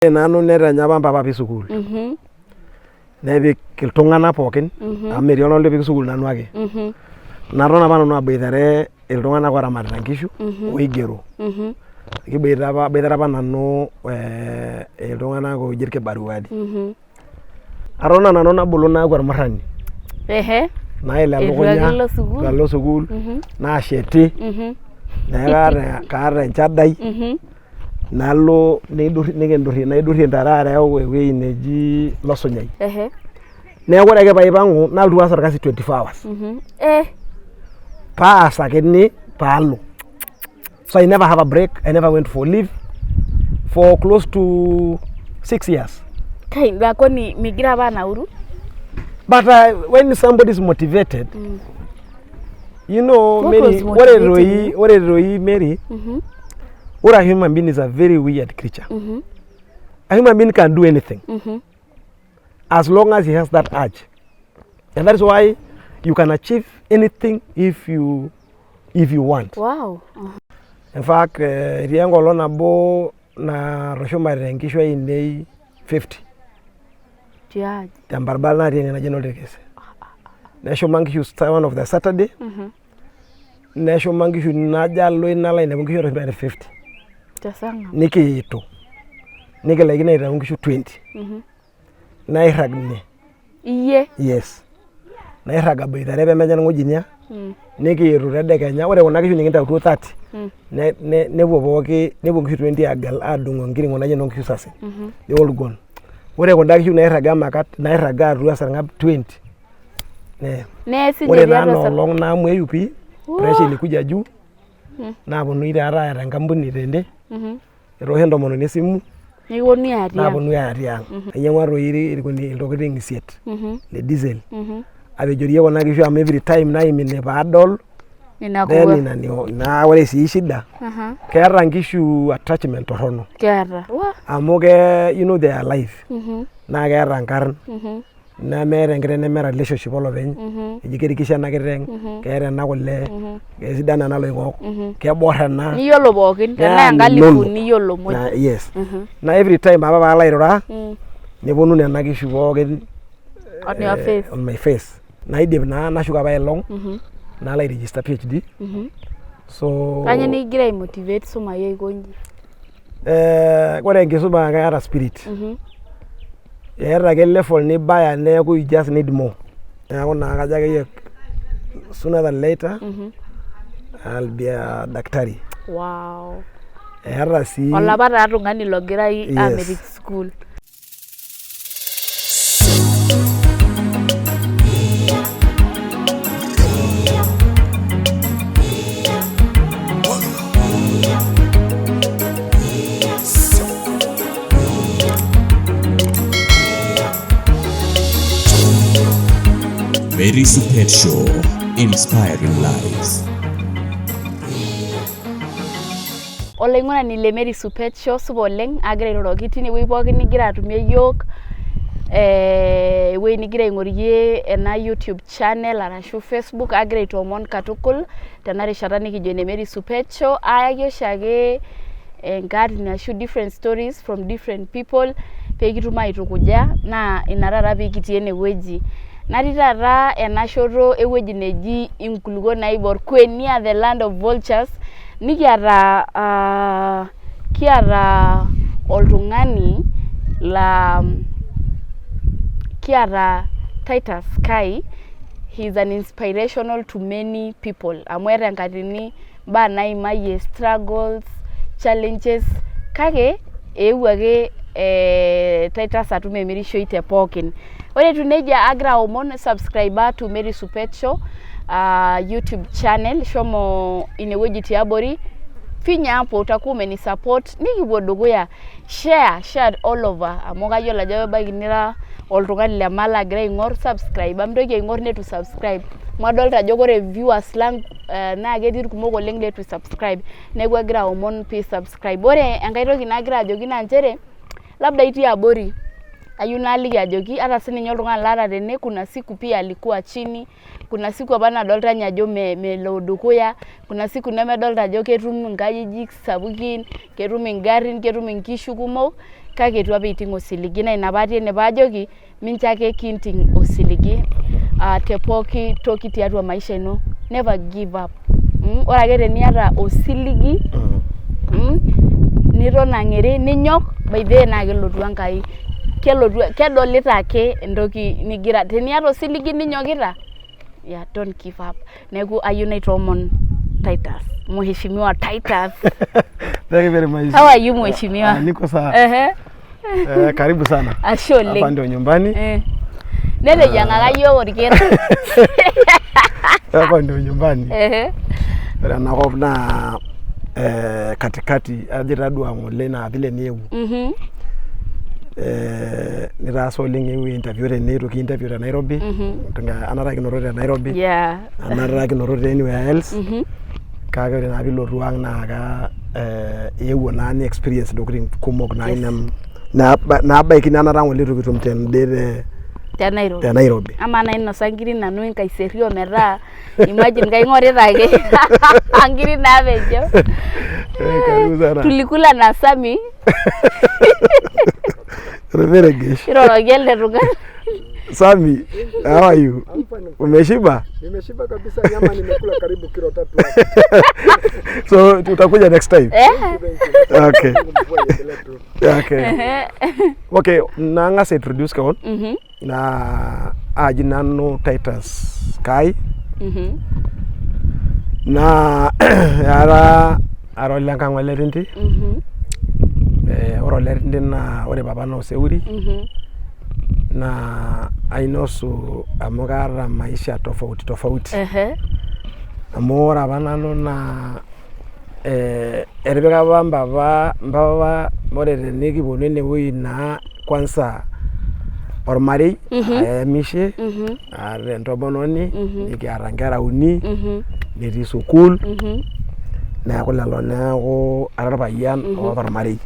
Nanu netanya papa pi school. Nepik iltung'anak pookin amu metii oltung'ani lepik school nanu ake. Naton apa nanu aboitare iltung'anak ooramatita nkishu oigero. Kiboitare apa nanu iltung'anak ooji irkibaruani. Aton nanu nabulu naaku ormurrani. Naila elukunya alo school naasheti. Neeku kaata enchadai. Nalo naidurrie ntare areu ewueji neji Losunyai. Neeku ore ake paipang'u nalotu aas orkasi 24 hours. Paasakini paalo. So I never have a break. I never went for leave for close to 6 years. Kai ngakoni migira bana uru? But when somebody is motivated, you know, Mary, what a Mary, or a human being is a very weird creature. A human being can do anything as long as he has that urge, and that is why you can achieve anything if you want. Wow. In fact, riango lona bo na roshoma renkishwa inei 50. Yeah. Tambarbal na rienga na general case. Nasho mangishu one of the Saturday. Nasho mangishu naja loina line mangishu roshoma 50. Tasanga. Niki ito. Niki like na ira mangishu 20. Na iragne. Iye. Yes. Na iraga boitare be menya ngojinia. Niki irurede Kenya ore kuna kishu nikinta 230. Nepuo pooki nepuo nkishu 20 agal adung'o nkiring'o naje nkishu sase. They all gone. Ore kunda kishu nairaga makat nairaga atua sarng'ab 20. Ore nano long namweyu pi pressure ilikuja juu. Naponu itaata eeta enkampuni tende. Erohe entomononi esimu. Naponu aatiang'. Ainyang'ua toi iltokiting isiet le diesel. Apejorie kuna kishu amu every time naimine paadol. Na ore sii shida keeta nkishu attachment torrono. Amu you know they are alive. Naa keeta nkarn. Nemeeta enkiteng nemeeta relationship olopeny. Eji kerikisho ena kiteng, keeta ena kule, keesidan ena loing'ok, keborr ena. Niyiolo pookin, tenaa enkalifu niyiolo muj. Yes. Na every time apa paalo airura, neponu nena kishu pookin on your face. On my face. Naidip naa nashuko apa elong. Nalo register PhD. So kanya nigira aimotivate soma yeye konji. Ore enkisuma keeta spirit. Eeta ake level nibaya neeku you just need more. Neeku naa kajo ake sooner than later I'll be a daktari. Wow. Eeta sii olapa taa tung'ani logira americ school. Very Supeet Show, inspiring lives. Olaing'urani le Very Supeet Show supa oleng agira airoroki tinewueji pookin nigira atumie yiok ewueji nigira aing'orie ena YouTube channel arashu Facebook agira aitoomon katukul tena rishata nikijo ene Very Supeet Show ayaki oshiake enkatini ashu different stories from different people pee kitum aitukuja naa ina taata pee kitii enewueji. Natii taata ena shoto ewueji neji inkulukuok naibor Kwenia the land of vultures nikiata oltung'ani la kiata Titus Kaai. He is an inspirational to many people. Amu eeta enkatini mbaa naimayie struggles, challenges kake eewuo ake Titus atum emirishoi te pookin. Ore etu nejia agira aomon subscriber to Very Supeet Show YouTube channel shomo inewueji tiabori finya hapo utakuwa umenisupport nikipuo dukuya share all over amu kayiolo ajo ebaiki nira oltung'ani le mala agira aing'or subscribe amtoki aing'or netu subscribe madolta ajo ore viewers lang naa ketii irkumok oleng letu subscribe neeku agira aomon pee subscribe. Ore enkai toki nagira ajoki naa nchere labda itii abori ayu naliki ajoki hata sininye oltung'ani laata tene kuna siku pia alikuwa chini, kuna siku apa nadolta nye ajo melo dukuya, kuna siku nemedolta ajo ketum nkajijik sapukin, ketum ingarin, ketum inkishu kumok kake itu apa iting osiligi na ina patie ne paajoki mincho ake kinting osiligi te pooki toki tiatua maisha ino, never give up. Ore ake teniata osiligi niton ang'eri ninyok by the way naa kelotu Enkai, kedolita ake entoki nigira, teniata osiligi ninyokita, yeah, don't give up. Neeku ayieu naitoomon Titus, Mheshimiwa Titus. Thank you very much. How are you Mheshimiwa? Niko sawa. Karibu sana. Ashe oleng. Hapa ndio nyumbani. Netejang'aka yiok orkera. Hapa ndio nyumbani. Ore enakop naa katikati ajo tadua ng'ole naa vile niewuo. Nitaasa oleng eewuo interview tene, itoki interview te Nairobi. Anatakinoto te Nairobi. Yeah. Anatakinoto te anywhere else. Kake ore naa pilotu ang' naa eewuo naa ni experience ntokitin kumok naa nabaiki nanata ng'ole itu kitum tende te Nairobi. Ama nainosa nkiri nanu Nkaiserio metaa imagine kaing'orita ake nkiri naapejo. Tulikula na Sami. Reveregesh. Iroroki ele tung'ani. Sami, how are you? Umeshiba? Nimeshiba kabisa, nyama nimekula karibu kilo 3 hapo. So tutakuja next time. Okay. Okay. Okay, nang'asa introduce kaon. Na aji nanu Titus Kaai. Na ara lenkang' olerindi. Ore olerindi naa ore papa naa Oseuri. Na ainosu amu kaata maisha tofauti. Amu ore apa nanu naa etipika apa mpapa ore tenikiponu enewueji naa kwanza ormarei ayamishe aata entomononi nikiata nkera uni netii sukuul neeku lelo neeku ara orpayian oota ormarei.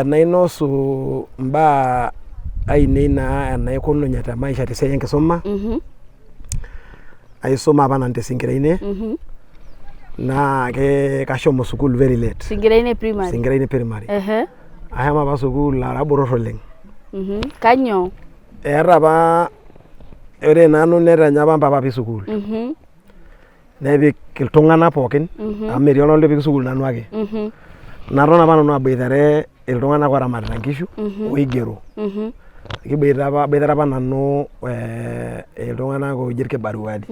Nainosu mbaa ainei naa enaikununye te maisha tesiai enkisuma. Aisuma apa nanu te Singiraine. Naa kashomo sukuul very late. Singiraine primary. Singiraine primary. Ashomo apa sukuul ara botorr oleng. Kanyoo? Eeta apa ore nanu netanya apa mpapa pii sukuul. Nepik iltung'anak pookin amu metii oltung'ani lepik sukuul nanu ake. Naton apa nanu aboitare iltung'anak ooramatita nkishu oigero. Kiboitare apa nanu iltung'anak ooji irkibaruani.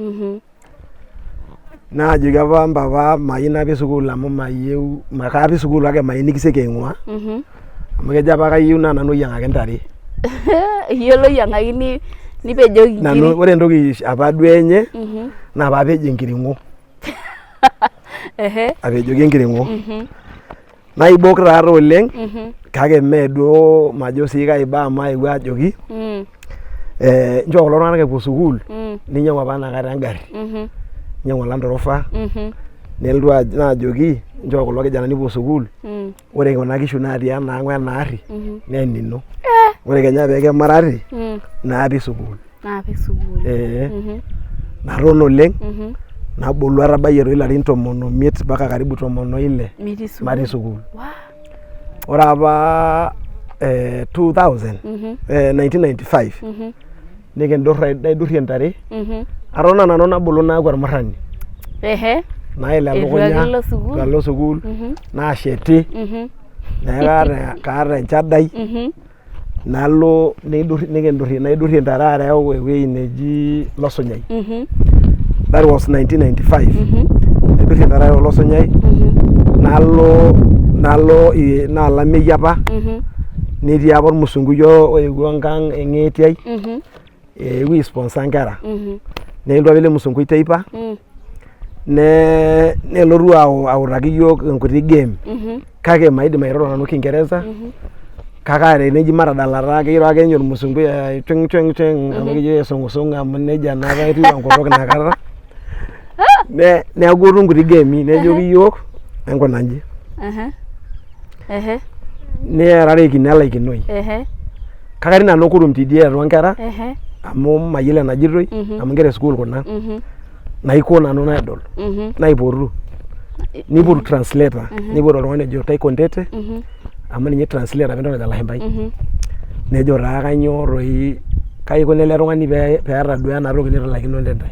Naajoki apa mpapa mayieu napik sukuul amu mayieu kapik sukuul kake mayieu nikisioki aing'ua. Amu kejo apa kayieu naa nanu oyiang'aki ntare. Iyiolo oyiang'aki nipejoki nkiri. Nanu ore entoki apa duo enye naa paapej enkiring'o. Apejoki enkiring'o. Naibok taata oleng kake mee duo majo sii kaiba amu aewuo ajoki nchoo kulo tung'anak epuo sukuul ninyang'u apa inakata engarri. Nyang'u Land Rover. Nelotu naajoki nchoo kulo kijanani epuo sukuul. Ore kuna kishu natii enaang' ena arri naa enino. Ore kenya peekimarari naapik sukuul. Naton oleng nabolu atabayie toi ilarin 15 mpaka karibu 16 matii sukuul. Ore apa 1995 naidurrie ntare. Atona nanu nabulu naaku ormurrani. Naila elukunya nalo sukuul naasheti. Neeku kaata enchadai. Nalo naidurrie ntare areu ewueji neji Losunyai. That was 1995. Naidurrie ntare areu Losunyai. Nalo naalameyu apa. Netii apa ormusungui oewuo enkang' eng'etiai. Eewuo aisponsor nkera. Nelotu apa ele musungui teipa. Nelotu autaki yiok enkuti game. Kake maidim airoro nanu Kingereza. Kake are neji matadalata keiro ake ninye ormusungui tweng amu kejo esong'osong amu nejia naapa etiu enkutuk inakata. Neeku etu nkuti game nejoki yiok enkuna nji. Neerareki nelaikinoi. Kake atii nanu kurum tidie atua nkera amu mayiolo enajitoi amu nkera esukuul kuna. Naiko nanu naidol naipotu nipotu translator nipotu oltung'ani ojo Taiko Ntete amu ninye translator pintoki Olashumbai nejo taa kanyoo toi kai ikoni ele tung'ani peeta duo ena toki nitalaikino ntentai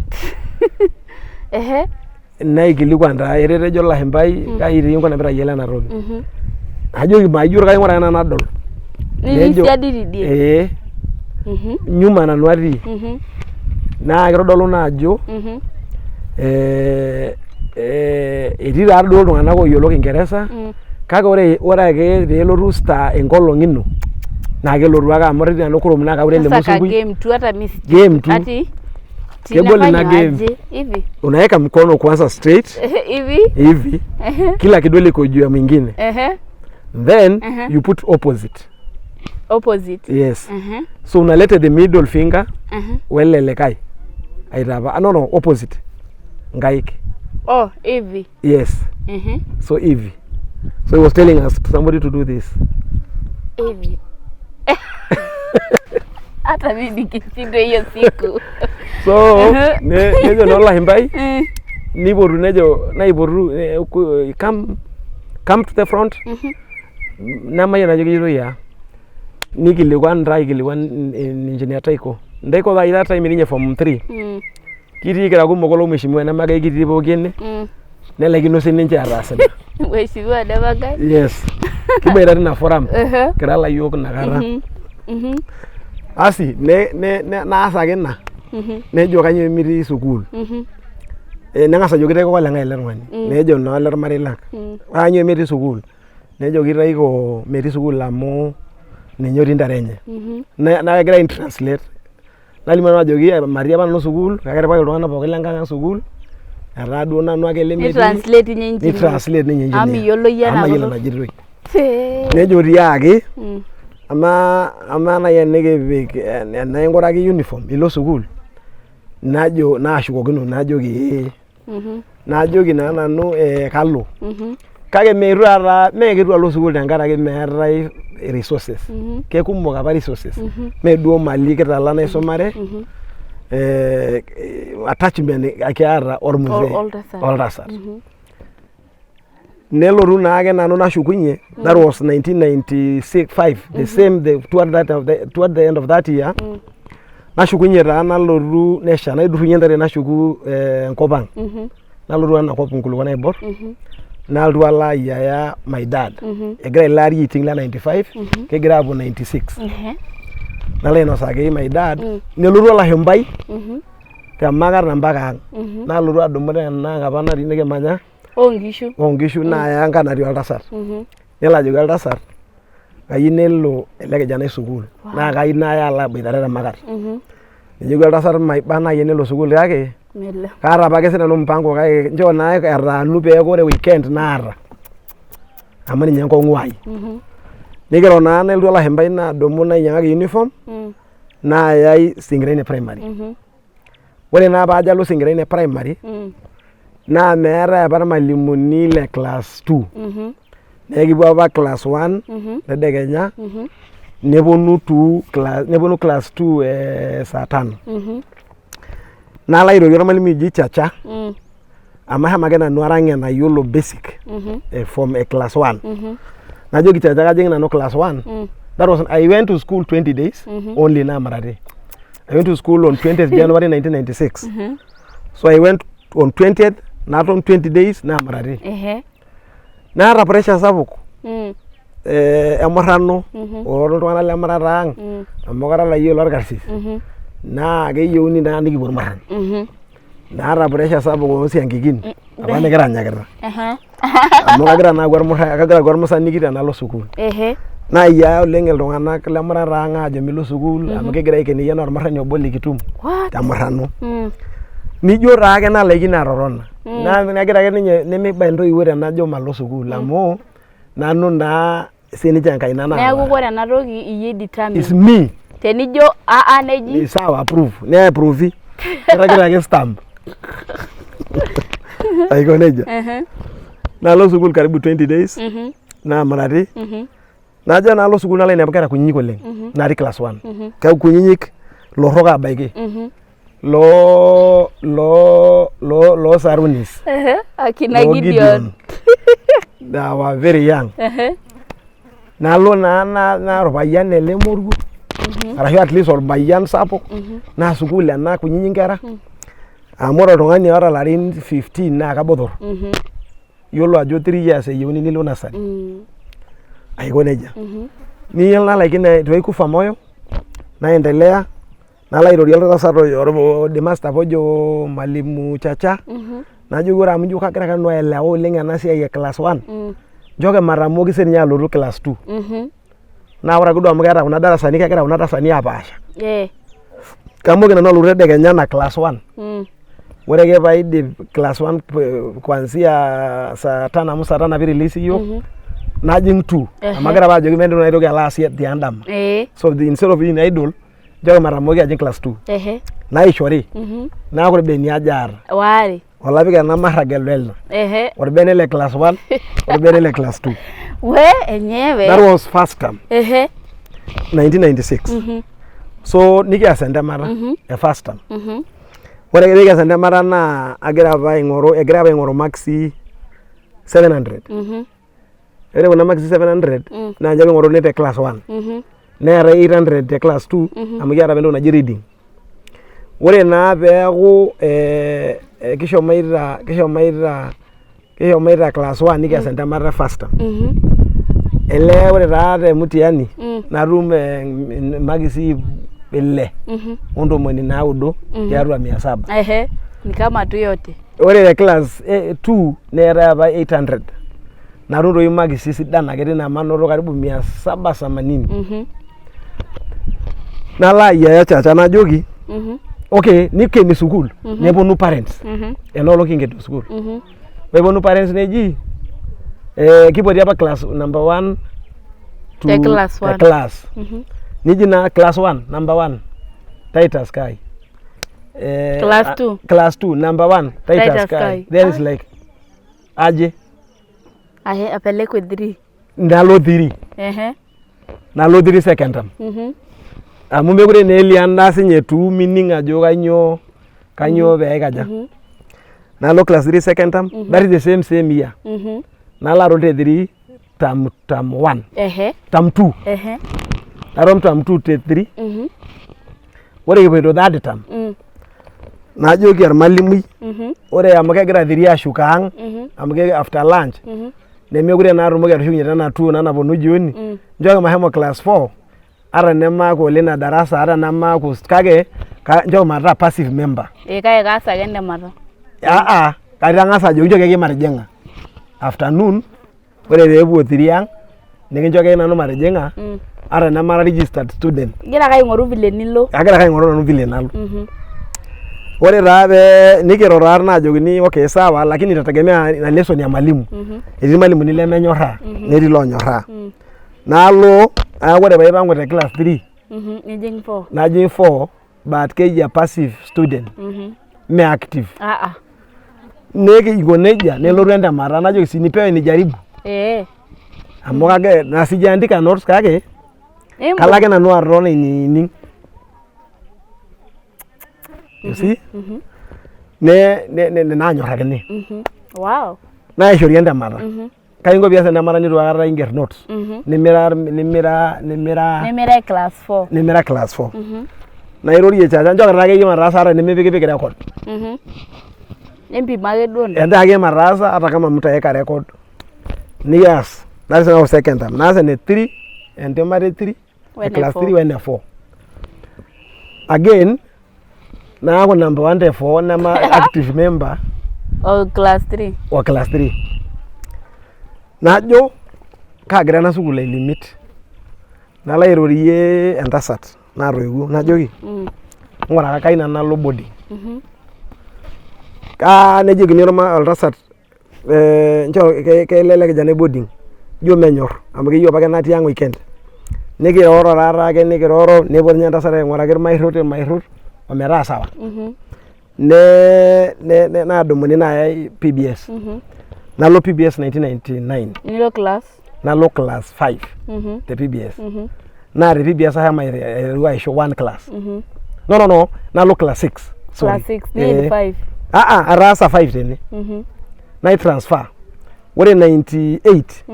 naikilikuan taa etejo Olashumbai kai etii nkuna pitayiolo ena toki ajoki mayiolo kai ng'uraa ena nadol nejo nyuma nanu atii naa kitodolu naa ajo etii taa duo iltung'anak ooyiolo Kingeresa kake ore ake peelotu star enkolong ino naa kelotu ake amu ore ena kurum naa kaure lemosukui game tu hata miss game tu ati kegol ina game hivi unaweka mkono kwanza straight hivi kila kidole iko juu ya mwingine then you put opposite yes so unaleta the middle finger welelekai aitapa no opposite nkaik hivi yes so hivi so he was telling us somebody to do this hivi hata mimi nikishindwa hiyo siku so nejo na Olashumbai nipotu nejo naipotu come to the front namayian ajo kejito ya nikilikuan engineer Taiko taa that time ninye form 3 kitii kira kumok olo mheshimiwa nemakai kitii pooki ene nelaikino sininche ataasita mheshimiwa nemakai yes kiboita tina forum kira layiok nakata asi naasa ake ina nejo kanyoo mitii sukuul neng'as ajoki Taiko koleng'ai ele tung'ani nejo naa ole ormarei lang kanyoo metii sukuul nejo Taiko metii sukuul amu ninye otii ntare enye naa kegira aitranslate nalimu nanu ajoki matii apa nanu sukuul kake etipikaki iltung'anak pookin lenkang sukuul etaa duo nanu ake ni-translate ninye amiyiolo yie amayiolo enajitoi nejo tiaki ama nai enikipik enaing'uraki uniform ilo sukuul najo naashukokino najoki naa nanu kalo kake meetu taata meeketu alo sukuul tenkaraki meetai resources kekumok apa resources meeduo mali kitala naisumare attachment akiata ormuzee oltasat nelotu naake nanu nashukunye that was 1995 the same toward the end of that year nashukunye taa nalotu nesha naidurrunye ntare nashuku enkop ang nalotu enakop nkulukuok naibor nalotu alo ayiaya my dad egira ele ari aiting le 95 kegira apuo 96 nalo ainosaki my dad nelotu Olashumbai temakata mpaka ang nalotu adumu tenang apa natii nikimanya onkishu naaya enka natii oltasat nelo ajoki oltasat kayieu nelo ele kijanai sukuul naa kayieu naya alo aboitare temakata nejoki oltasat maiba nai enelo sukuul kake kaata apake sinanu mpango kake nchoo naa etaanu peeku ore weekend naata amu ninye enkong'u ai nikiro naa nelotu Olashumbai nadumu nainyang'aki uniform naayai Singiraine primary ore naa paajo alo Singiraine primary naa meetai apa irmalimuni le class 2 nekipuo apa class 1 tedekenya neponu class 2 saa 5 nalo airorie ormalimui oji Chacha amu ashomo ake nanu arang enayiolo basic from class 1 najoki Chacha kajing nanu class 1 that was I went to school 20 days only namarate I went to school on 20th January 1996 so I went on 20th naton 20 days namarate naata pressure sapuk emurrano oltung'anak lemurata ang amu kara layiolo orkarsis naa keyieuni naa nikipuo irmurran naata pressure sapuk oosiankikin apa nikiranyakita amu kagira aku ormusaniki tenalo sukuul naayiaya oleng iltung'anak lemurata ang aajo milo sukuul amu kegira aikeniyie enaa ormurrani obo likitum temurrano nijo taake nalaikino atotona negira ake ninye nemiba entoiwuo tenajo malo sukuul amu nanu naa sininche enkaina naa neeku ore ena toki iyie determine is me tenijo neji sawa approve ne approve kitagira ake stamp aiko nejia nalo sukuul karibu 20 days namarati najo nalo sukuul nalo inepu nkera kunyinyik oleng natii class 1 kake kunyinyik lorrok abaiki lo Sarunis. Akina Lo Gideon. They were very young. Nalo na orpayian ele moruo. Arashu at least orpayian sapuk. Na sukuul ena kunyinyik nkera. Amu ore oltung'ani oota larin 15 naa kabotor. Yiolo ajo 3 years eyieuni nilo nasari. Aiko nejia. Niyieu nalaikino toikufa moyo. Naendelea. Nalo airorie oltasat the master ojo Mwalimu Chacha. Najo ore amu ijo kagira nanu aelewa oleng ena siai e class 1. Njoki matamoki sininye alotu class 2. Naa ore ake duo amu keeta kuna darasani kegira kuna darasani apaasha. Kamoki nanu alotu tedekenya na class 1. Ore ake paidip class 1 kuanzia saa 5 amu saa 5 release iyiok. Najing 2. Amu agira apa ajoki mentoki naitoki alo aas tiandama. So instead of being idle, njoki matamoki ajing class 2. Naishori. Naa ore beni aja aata. Wari. Olapik ena marragelwelna. Orbene le class 1, orbene le class 2. We enyewe. That was first term. 1996. So nikias entemata e first term. Ore nikias entemata naa egira apa aing'oru maxi 700. Ore kuna maxi 700 naa nje aing'oruni te class 1. Neeta 800 te class 2 amu kiata apa entoki naji reading. Ore naa peeku kishomaita class 1 nikias entemata first term. Ele ore taa te mtihani natum makisi 6 ontomoni naudo tiatua 700. Ni kama tu yote. Ore te class 2 neeta apa 800. Natum doi makisi sidan ake tina manoto karibu 780. Nalo ayiaya Chacha najoki okay, nikeni sukuul neponu parents. Enolo kingeto sukuul. Weponu parents neji kipoti apa class number 1 to the class 1. Class. Niji na class 1 number 1 Titus Kaai. Class 2. Class 2 number 1 Titus Kaai. Then it's like aje. Apelekwe 3. Nalo 3. Nalo 3 second term. Amu mekure na elianda sinye tu meaning ajo kanyo peikaja. Nalo class 3 second term. That is the same year. Nalo arote 3 term 1. Term 2. Arom term 2 te 3. Ore kipoito that term. Najoki ormalimui. Ore amu kegira 3 ashuka ang amu after lunch. Nemekure na atumoki atushukunye tena 2 nanaponu jioni. Njoki mahemo class 4. Ara nemaaku olena darasa ara nemaaku kake njoki mataa passive member. Kake kaasa ake entemata. Katang'asa ajoki njoki ake matijing'a. Afternoon ore peepuo 3 ang nikinjoki ake nanu matijing'a ara nemara registered student. Igira ake aing'oru vile nilo. Agira ake aing'oru nanu vile nalo. Ore taa pee nikiro taa naajokini okay sawa lakini itategemea na lesson ya mwalimu. Etii mwalimuni lemenyorraa netii loonyorraa. Nalo ore paipang'u te class 3. Nijing 4. Najing 4 but keji a passive student. Me active. Nekiko nejia nelotu entemata najoki sinipewe nijaribu. Amu kake nasijaandika notes kake kalo ake nanu aton aining. You see? Nanyorrakini. Wow. Naishori entemata. Kaingo pias entemata nitu aikata inger notes. Nimira class 4. Nimira class 4. Nairorie Chacha njoki taa akeyie mataasa ata nemepikipik record. Empima ake duo. Enda ake mataasa hata kama mtaeka record. Nias. That is our second term. Naasa ne 3 entemata 3. Class 3 wene 4. Again naaku number 1 te 4 nama active member. Class 3. Class 3. Najo kagira ena sukuul ailimit. Nalo airorie entasat natoiwuo najoki. Ng'ura kai nalo boarding. Nejokini oltasat kelelek kijana boarding. Jo menyor amu keyieu apake natii ang weekend. Nikiroro taata ake nikiroro nepuo ninye entasat aing'uraki irmairrut ometaa sawa. Naadumuni naayai PBS. Nalo PBS 1999. Nilo class? Nalo class 5 te PBS. Naa te PBS ashomo aisho 1 class. No, nalo class 6. Class 6, nearly 5. Arasa 5 tene. Na transfer. Ore 98.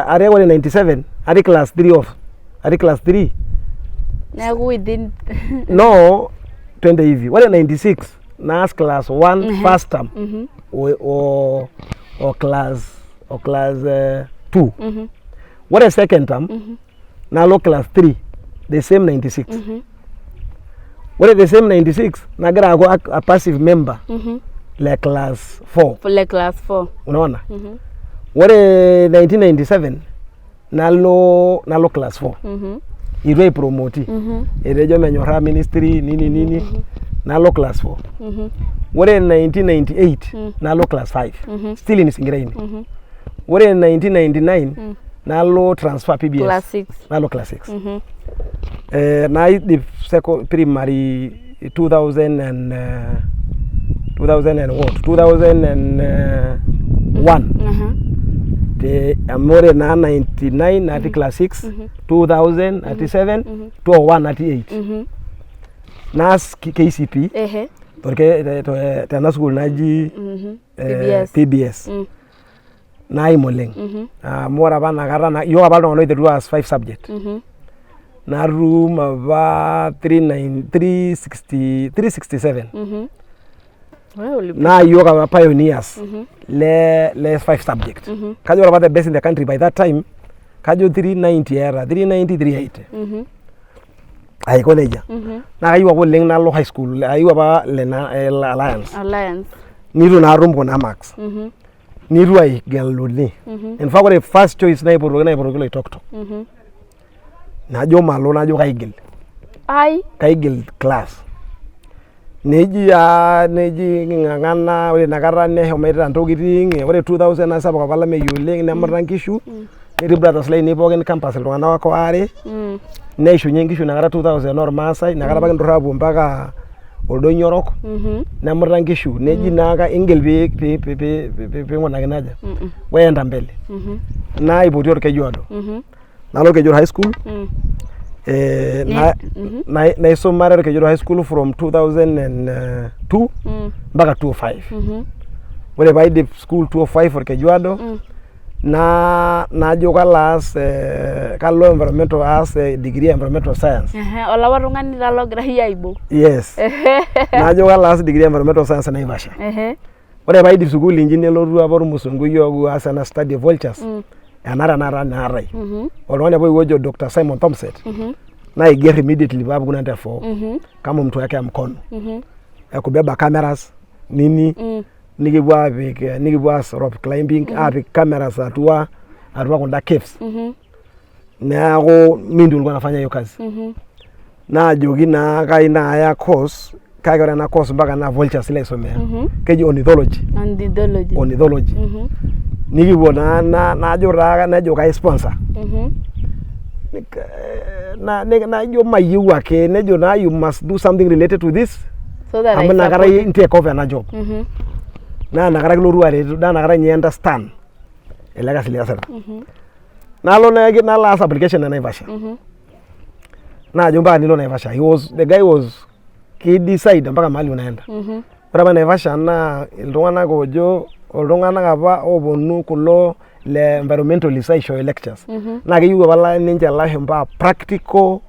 Are ore 97. Are class 3 off. Are class 3. Na within No, 20 hivi. Ore 96. Na class 1 first term. Or class 2. Ore second term. Na lo class 3. The same 96. Ore the same 96. Na gara go a passive member. Like class 4. For like class 4. Unaona? Ore 1997 nalo class 4. Irwe promote. Irejo menyora ministry nini nalo class 4. Ore 1998 nalo class 5. Still in Singiraini. Ore 1999 nalo transfer PBS. Class 6. Nalo class 6. Na the second primary 2001. The amore na 99 at class 6, 2000 at 7, 201 at 8. Nas KCP. Porque tena school naji PBS. Na imoleng. Mora bana garana yo abalo no the as 5 subject. Na room aba 367. Na you are pioneers. Le 5 subject. Kajo about the best in the country by that time. Kajo 390 era 390 380. Ai koneja. Na ayu abo leng na lo high school. Ayu aba lena alliance. Niru na room kona max. Niru ai galoni. In fact the first choice na iboro talk to. Na jo malo na jo kaigil. Kaigil class. Neji ngangana ore nakara ne homaita ntokiting ore 2007 kapala me yuleng namara nkishu eri brothers line poken campus iltung'ana wako are neishunye nkishu nakara 2000 ormaasai nakara pake ndorabu mpaka oldonyorok namara nkishu neji naka ingel pe ngonakinaja wenda mbele na ipoti orkejuado nalo Kejuado high school na isomare Kejuado high school from 2002 mpaka 2005. Ore by the school 2005 for Kejuado na jo kalas kalo environmental as degree environmental science. Ola warungani lalo grahia ibo. Yes. Na jo kalas degree environmental science na Ivasha. Ore by the school engineer loru aboru musungu yogu as an study vultures. Anara narai. Olwane boy wojo Dr. Simon Thompson. Na iger immediately babu kuna therefore kama mtu yake mkono. Kubeba cameras nini nigibwa rope climbing cameras atua kunda caves. Na go mindu ulikuwa nafanya hiyo kazi. Na jogi na kaina ya course kagora na course mpaka na vultures ile somea. Keji ornithology. Nigibwa na jora na joka sponsor. Na yo mayu wake nejo na you must do something related to this so that I nakara take over na job na nakara gloruare na nakara nyi understand elega silia sana na lo na last application na Naivasha na jomba nilo Naivasha the guy was he decide mpaka mahali unaenda para Naivasha na iltung'ana gojo oltung'ana apa obonu kulo le environmental research lectures na ke yugo bala ninja la hemba practical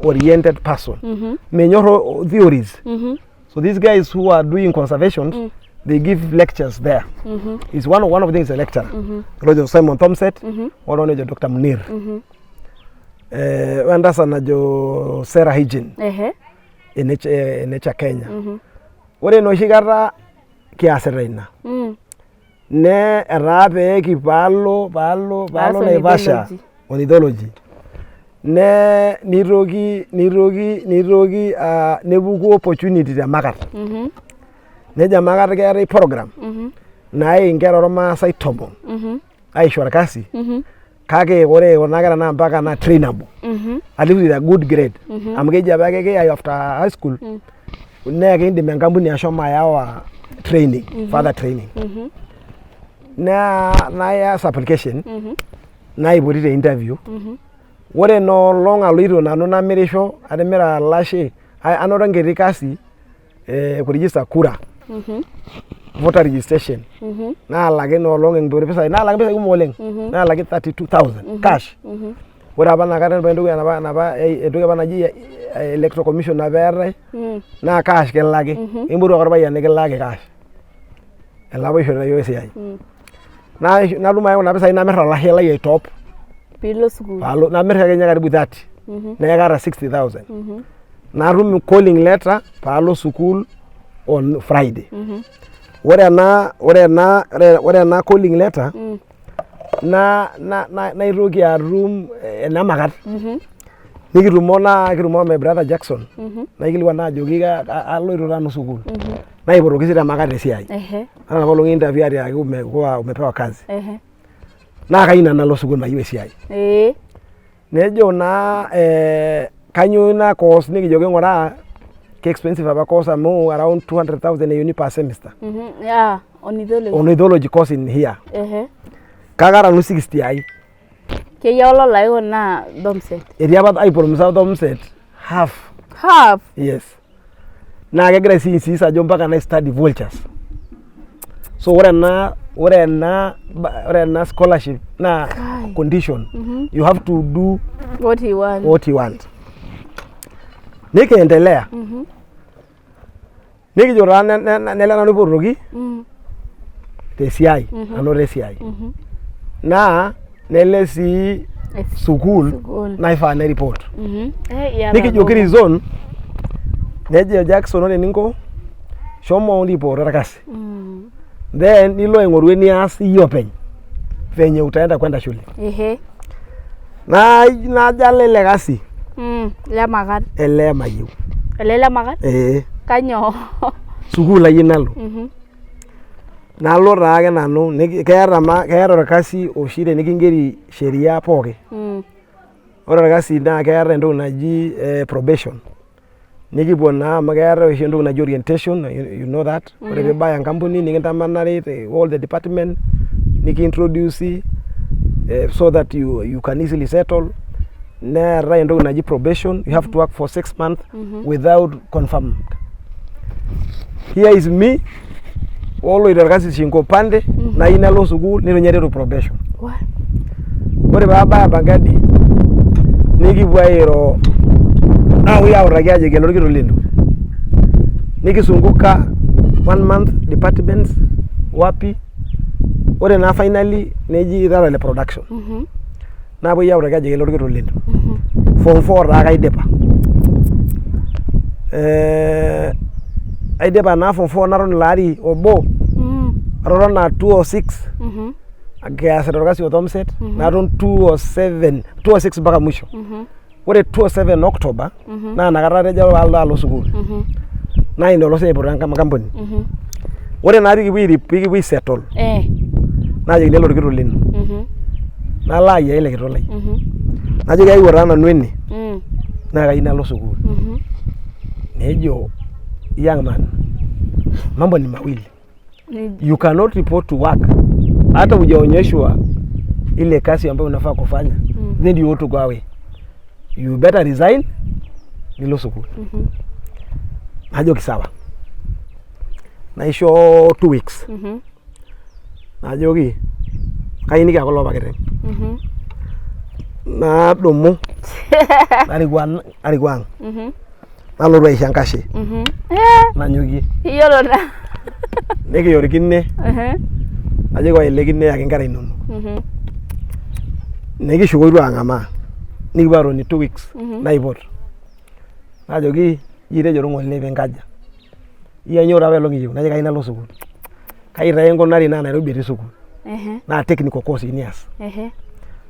oriented person menyoro theories so these guys who are doing conservation they give lectures there is one of the things a lecturer Roger Simon Thompson or one Dr. Munir wanda sana jo Sarah Higin in Kenya ore no shigara kiaseraina ne rabe ki palo Naivasha ornithology ne nirogi nebuku opportunity ya makat ne jamakat kere program na ingero roma sai tobo aishwara kasi kake ore onagara na mpaka na trainable at least with a good grade amgeja bake after high school ne ke indi kampuni ya shoma yawa training further training na ya application na ibodi the interview ore no long aliro na no na mirisho ademira lashe anoto enkiti kasi kuregister kura voter registration naalaki nolong entoki pesai naalaki pesai kumok oleng naalaki 32,000 cash ore apa nakata entoki entoki apa naji electoral commission apa eetai naa cash kilaki impotu ake orpayian nikilaki cash elapa ishorita yiok esiai natum ake kuna pesai namirr olashe lai aitop piilo sukuul namirr akenya karibu 30 neeku kaata 60,000 natum calling letter paalo sukuul on Friday ore ena calling letter naitoki atum enemakat nikitumo my brother Jackson naikilikuan ajoki aloito nanu sukuul naipotoki sii temakat esiai ana apa olong interview atiaki umepewa kazi naa kayieu nalo sukuul mayieu esiai nejo naa kanyioo ina course nikijoki ng'uraa expensive apa course amu around 200,000 eyuni per semester yeah ornithology course in here kakara nu 60 ai keya ololai kuna domset etii apa aipromise domset half yes naa kegira sii insist ajo mpaka na study vultures so ore ena scholarship na condition you have to do what you want nikiendelea nikijo taa nele nanu ipotoki tesiai anoto esiai naa nele sii sukuul naifaa neripot nikijoki reason nejo Jackson ore eninko shomo report orkasi then nilo aing'oru enias iyie openy venye utaenda kwenda shule najo alo ele kasi lemakat ele mayieu ele lemakat kanyoo sukuul ayieu nalo nalo taake nanu keeta orkasi oshi tenikingeri sheria pooki ore orkasi naa keeta entoki naji probation nikipuo naa amu keeta oshi entoki naji orientation you know that ore piibaya enkampuni nikintamanari all the department nikiintroduce so that you can easily settle neetai entoki naji probation you have to work for 6 months without confirmed here is me oloito orkasi shingo pande nayieu nalo sukuul nitu nye aiteru probation ore paabaya Bangadi nikipuo airo autaki ajoki ele orkitok lino nikisunguka 1 month departments wapi ore naa finally neji tata production napuoi autaki ajoki ele orkitok lino form 4 taa kaidipa aidipa naa form 4 naton ilaari obo atotona 206 agiasita orkasi othomset naton 206 mpaka mwisho ore 27 October naa nakata atejo alo sukuul naa ina olosho aipoto enkampuni ore naa pikipuoi settle najoki ele orkitok lino nalo ayiaya ele kitok lai najoki aewuo taa nanu ene naa kayieu nalo sukuul nejo young man mambo ni mawili you cannot report to work hata hujaonyeshwa ile kazi ambayo unafaa kufanya then you want to go away you better resign nilo sukuul najoki sawa naisho 2 weeks najoki kayieu nikiaku lopakiteng nadumu arikuang nalotu aisho enkashe nanyokie iyiolo na nikiyorikine najoki waelekine yaki nkera inonok nikishukoito ang'amaa nikipuo atoni 2 weeks naipot najoki itejo ng'ole pinkaja iyanyo ora welong iyieu najoki kayieu nalo sukuul kayieu taa enkonari naa Nairobi etii sukuul naa technical course inias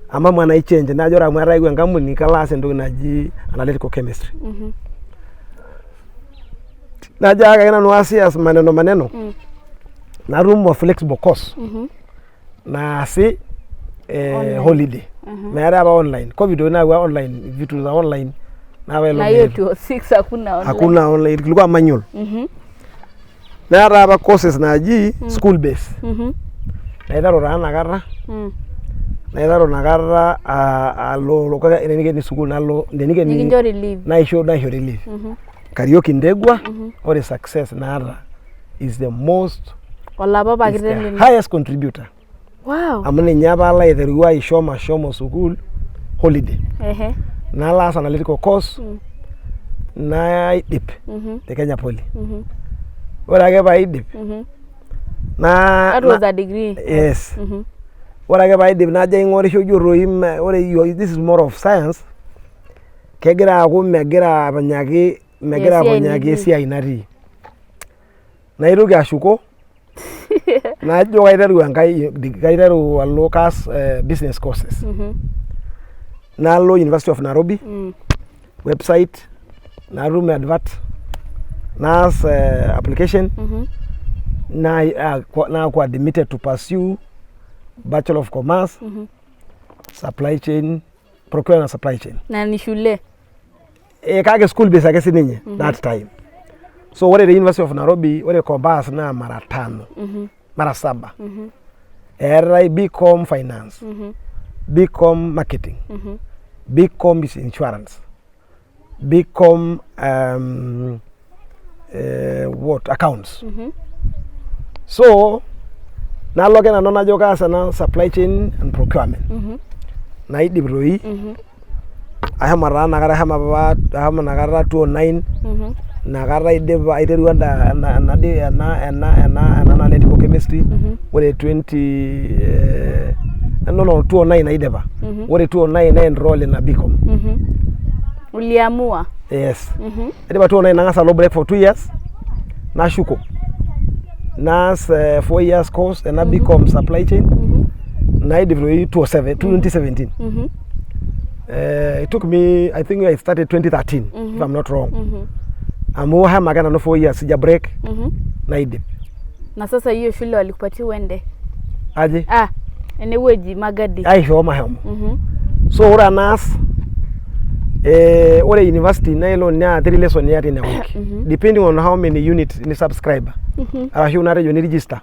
ama mwana ichange najo ora amu atayeuo enkampuni kalo aas entoki naji analytical chemistry najo ake nanu aas maneno natum flexible course naasi holiday meeta apa online covid naawua online vitu za online na hiyo 6 hakuna online kilikuwa manual neeta apa courses naji school base naiteru taa nakata alo enekeni sukuul nalo nikinchori leave naisho relief Karaoke Ndegwa, ore success naata is the most Olapa is the pakiteng highest contributor. Wow. Amu ninye apa alo aiterua ashomo school holiday. Nalo aas analytical course naidip te Kenya Poly. Ore ake paidip That was a degree. Yes. Ore ake paidip najo aing'orisho juro ore this is more of science. Kegira aaku megira aponyaki esiai natii. Naitoki ashuko najo kaiteru alo kaas business courses. Nalo University of Nairobi website natum advert naas application naaku admitted to pursue Bachelor of Commerce supply chain procurement and supply chain. Na ni shule. Kake school based ake sininye that time. So ore the University of Nairobi ore commerce na mara 5 mara 7. Eetai BCom finance, BCom marketing, BCom is insurance, BCom accounts. So nalo ake nanu najo kaas ena supply chain and procurement. Naidip toi ahama nakata 2009 nakata aiterua ena analytical chemistry ore 2009 aidipa ore 2009 na enroll in a BCom. Uliamua? Yes. Aidipa 2009 nang'asa alo break for 2 years nashuko naas 4 years course ena BCom supply chain naidip toi 2017. It took me, I think I started 2013 if I'm not wrong. Amu hama ake nanu 4 years sija break naidip. Na sasa hiyo shule walikupatia uende? Aje? Eneweji Magadi. Shomo. So ore anas ore university nailo nya 3 lesson yati in a week depending on how many units ni subscriber. Arashu narejo ni register.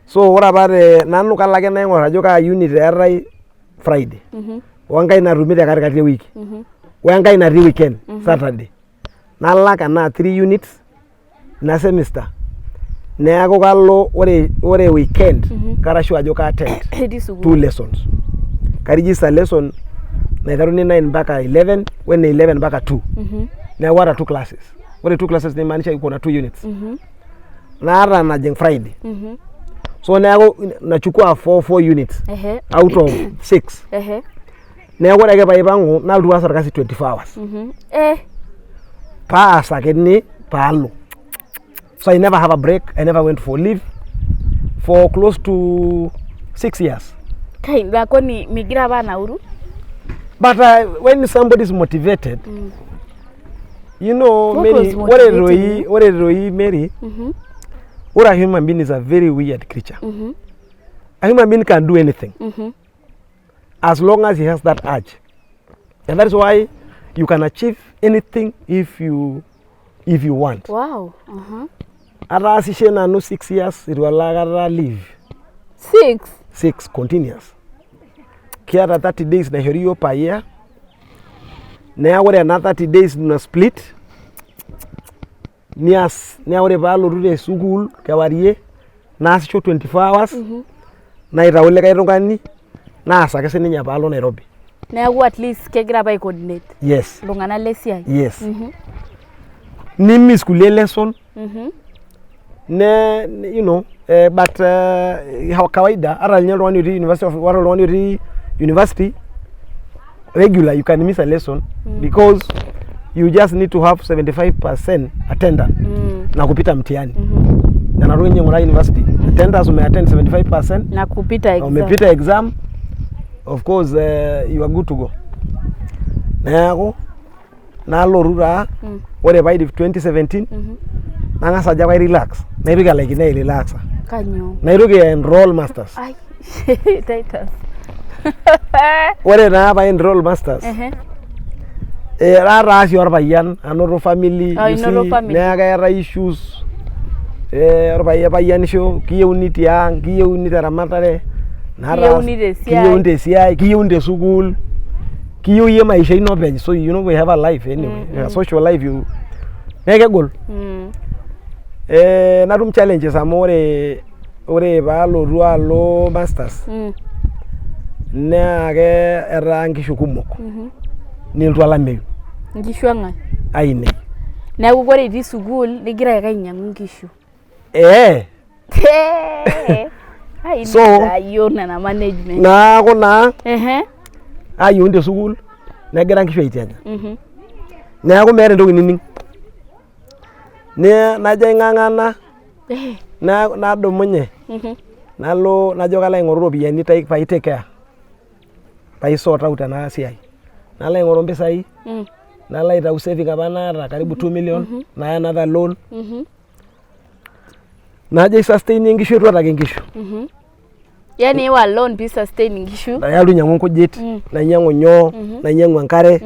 So ore apare nanu kalake naing'or ajo kaa unit eetai Friday. Wangai narumite katikati e wiki. Wangai natii weekend Saturday. Nalak ena 3 units na semester. Neeku kalo ore weekend karashu ajo ka attend 2 lessons. Karegister lesson naiteruni 9 mpaka 11 when 11 mpaka 2. Neeku ata 2 classes. Ore 2 classes ni maanisha iko na 2 units. Naata najing Friday. So neeku nachukua 4 units out of 6. Neeku ore ake paipangu nalotu aas orkasi 24 hours. Paas ake ni paalo. So I never have a break. I never went for leave for close to 6 years. Kai ngako ni migira bana uru? But when somebody is motivated, you know, Mary, what Roy Mary, what a human being is a very weird creature. A human being can do anything as long as he has that urge. And that is why you can achieve anything if you want. Wow. Ara sishena no 6 years it will leave. 6 continuous. Kiata 30 days na heriyo per year. Na ore another 30 days na split. Nias na ore ba lorude school kewarie na asisho 24 hours. Na itaule kai tungani na asake sininye ba lo Nairobi. Neeku at least kegira by coordinate. Yes. Lungana lesiai. Yes. Nimi school lesson. Ne you know but kawaida ara nyalo wani university regular you can miss a lesson because you just need to have 75% attendance na kupita mtihani. Na naro nyengora university attendance umeattend 75% na kupita exam. Umepita exam of course you are good to go. Nako nalo rura ore by 2017 nangasa aja kwa relax. Nairuka like na relax. Kanyo. Nairuka enroll masters. Ai Titus. Ore na ba enroll masters. Rara si orpayian anoto family. Neaka era issues. Orpayianisho kiyeuni tiang, kiyeuni teramatare. Kiyeuni tesiai, kiyeuni te school. Kiyeuni maisha ino penye. So you know we have a life anyway. A social life Neke gol. Natum challenges amu ore paalotu alo masters. Naa etaa nkishu kumok. Niltu alameyu. Nkishu ang'ae? Ainei. Neeku ore itii sukuul nigira ake ainyang'u nkishu. So, ayieu nena management. Naaku naa ayieu te sukuul negira nkishu aitianya. Neeku meeta entoki nining. Najo aing'ang'ana nadumunye nalo najo kalo aing'oru ropiyiani pai take care pai sort out ena siai. Nalo aing'oru mpisai nalo aitau saving apa naata karibu 2 million naya another loan. Najo sustain nkishu etu atake nkishu. Yani iwa loan pi sustain nkishu. Nayalu nyang'u nkujit, nainyang'u nyoo, nainyang'u enkare.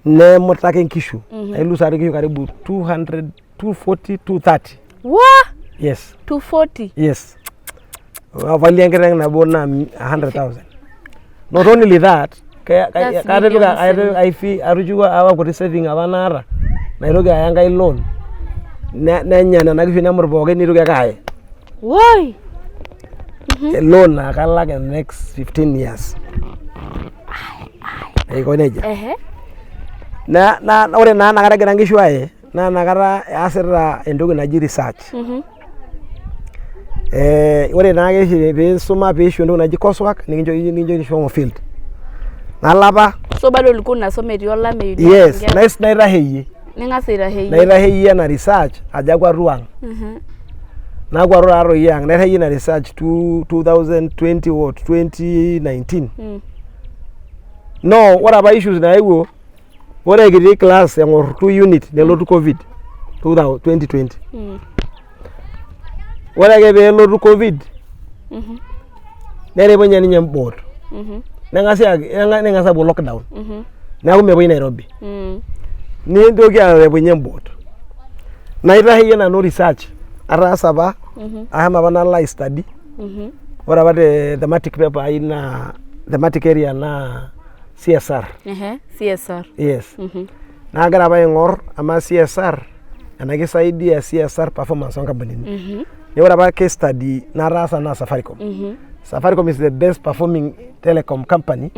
Nemutake nkishu. Nailu sare nkishu karibu 200, 240, 230. Wah! Yes. 240? Yes. Valia nkiteng nabo na 100,000. Not only that, I feel arujuka awa kuti saving apa naata. Naitoki aya enkai loan. Nenya nena kishu nemut pookin nitoki ake aya. Why? Loan na kalak in the next 15 years. Aiko neja. Ore naa nakata egira nkishu aye, naa nakata aasita entoki naji research. Ore naa ake piisuma piishu entoki naji coursework nikincho shomo field. Nalapa. So bado ulikuwa unasoma etii olameyu? Yes, naitaheyie. Ning'as aitaheyie? Naitaheyie ena research ajo akwaru ang'. Nakwaru taatoi ang', naitaheyie ina research 2019. No, ore apa issues naewuo, ore kitii class eng'or 2 unit nelotu COVID 2020. Ore ake peelotu COVID, neripunye ninye mboot. Neng'asa apuo lockdown. Neeku mepoi Nairobi. Nintoki aripunye mboot. Naitaheyie nanu research ataasa apa, ahama apa nalo ai-study. Ore apa thematic paper ai naa thematic area naa CSR. CSR. Yes. Nagira apa aing'or ama CSR enakisaidia CSR performance onkampunini. Ore apa case study nataasa naa Safaricom. Safaricom is the best performing telecom company.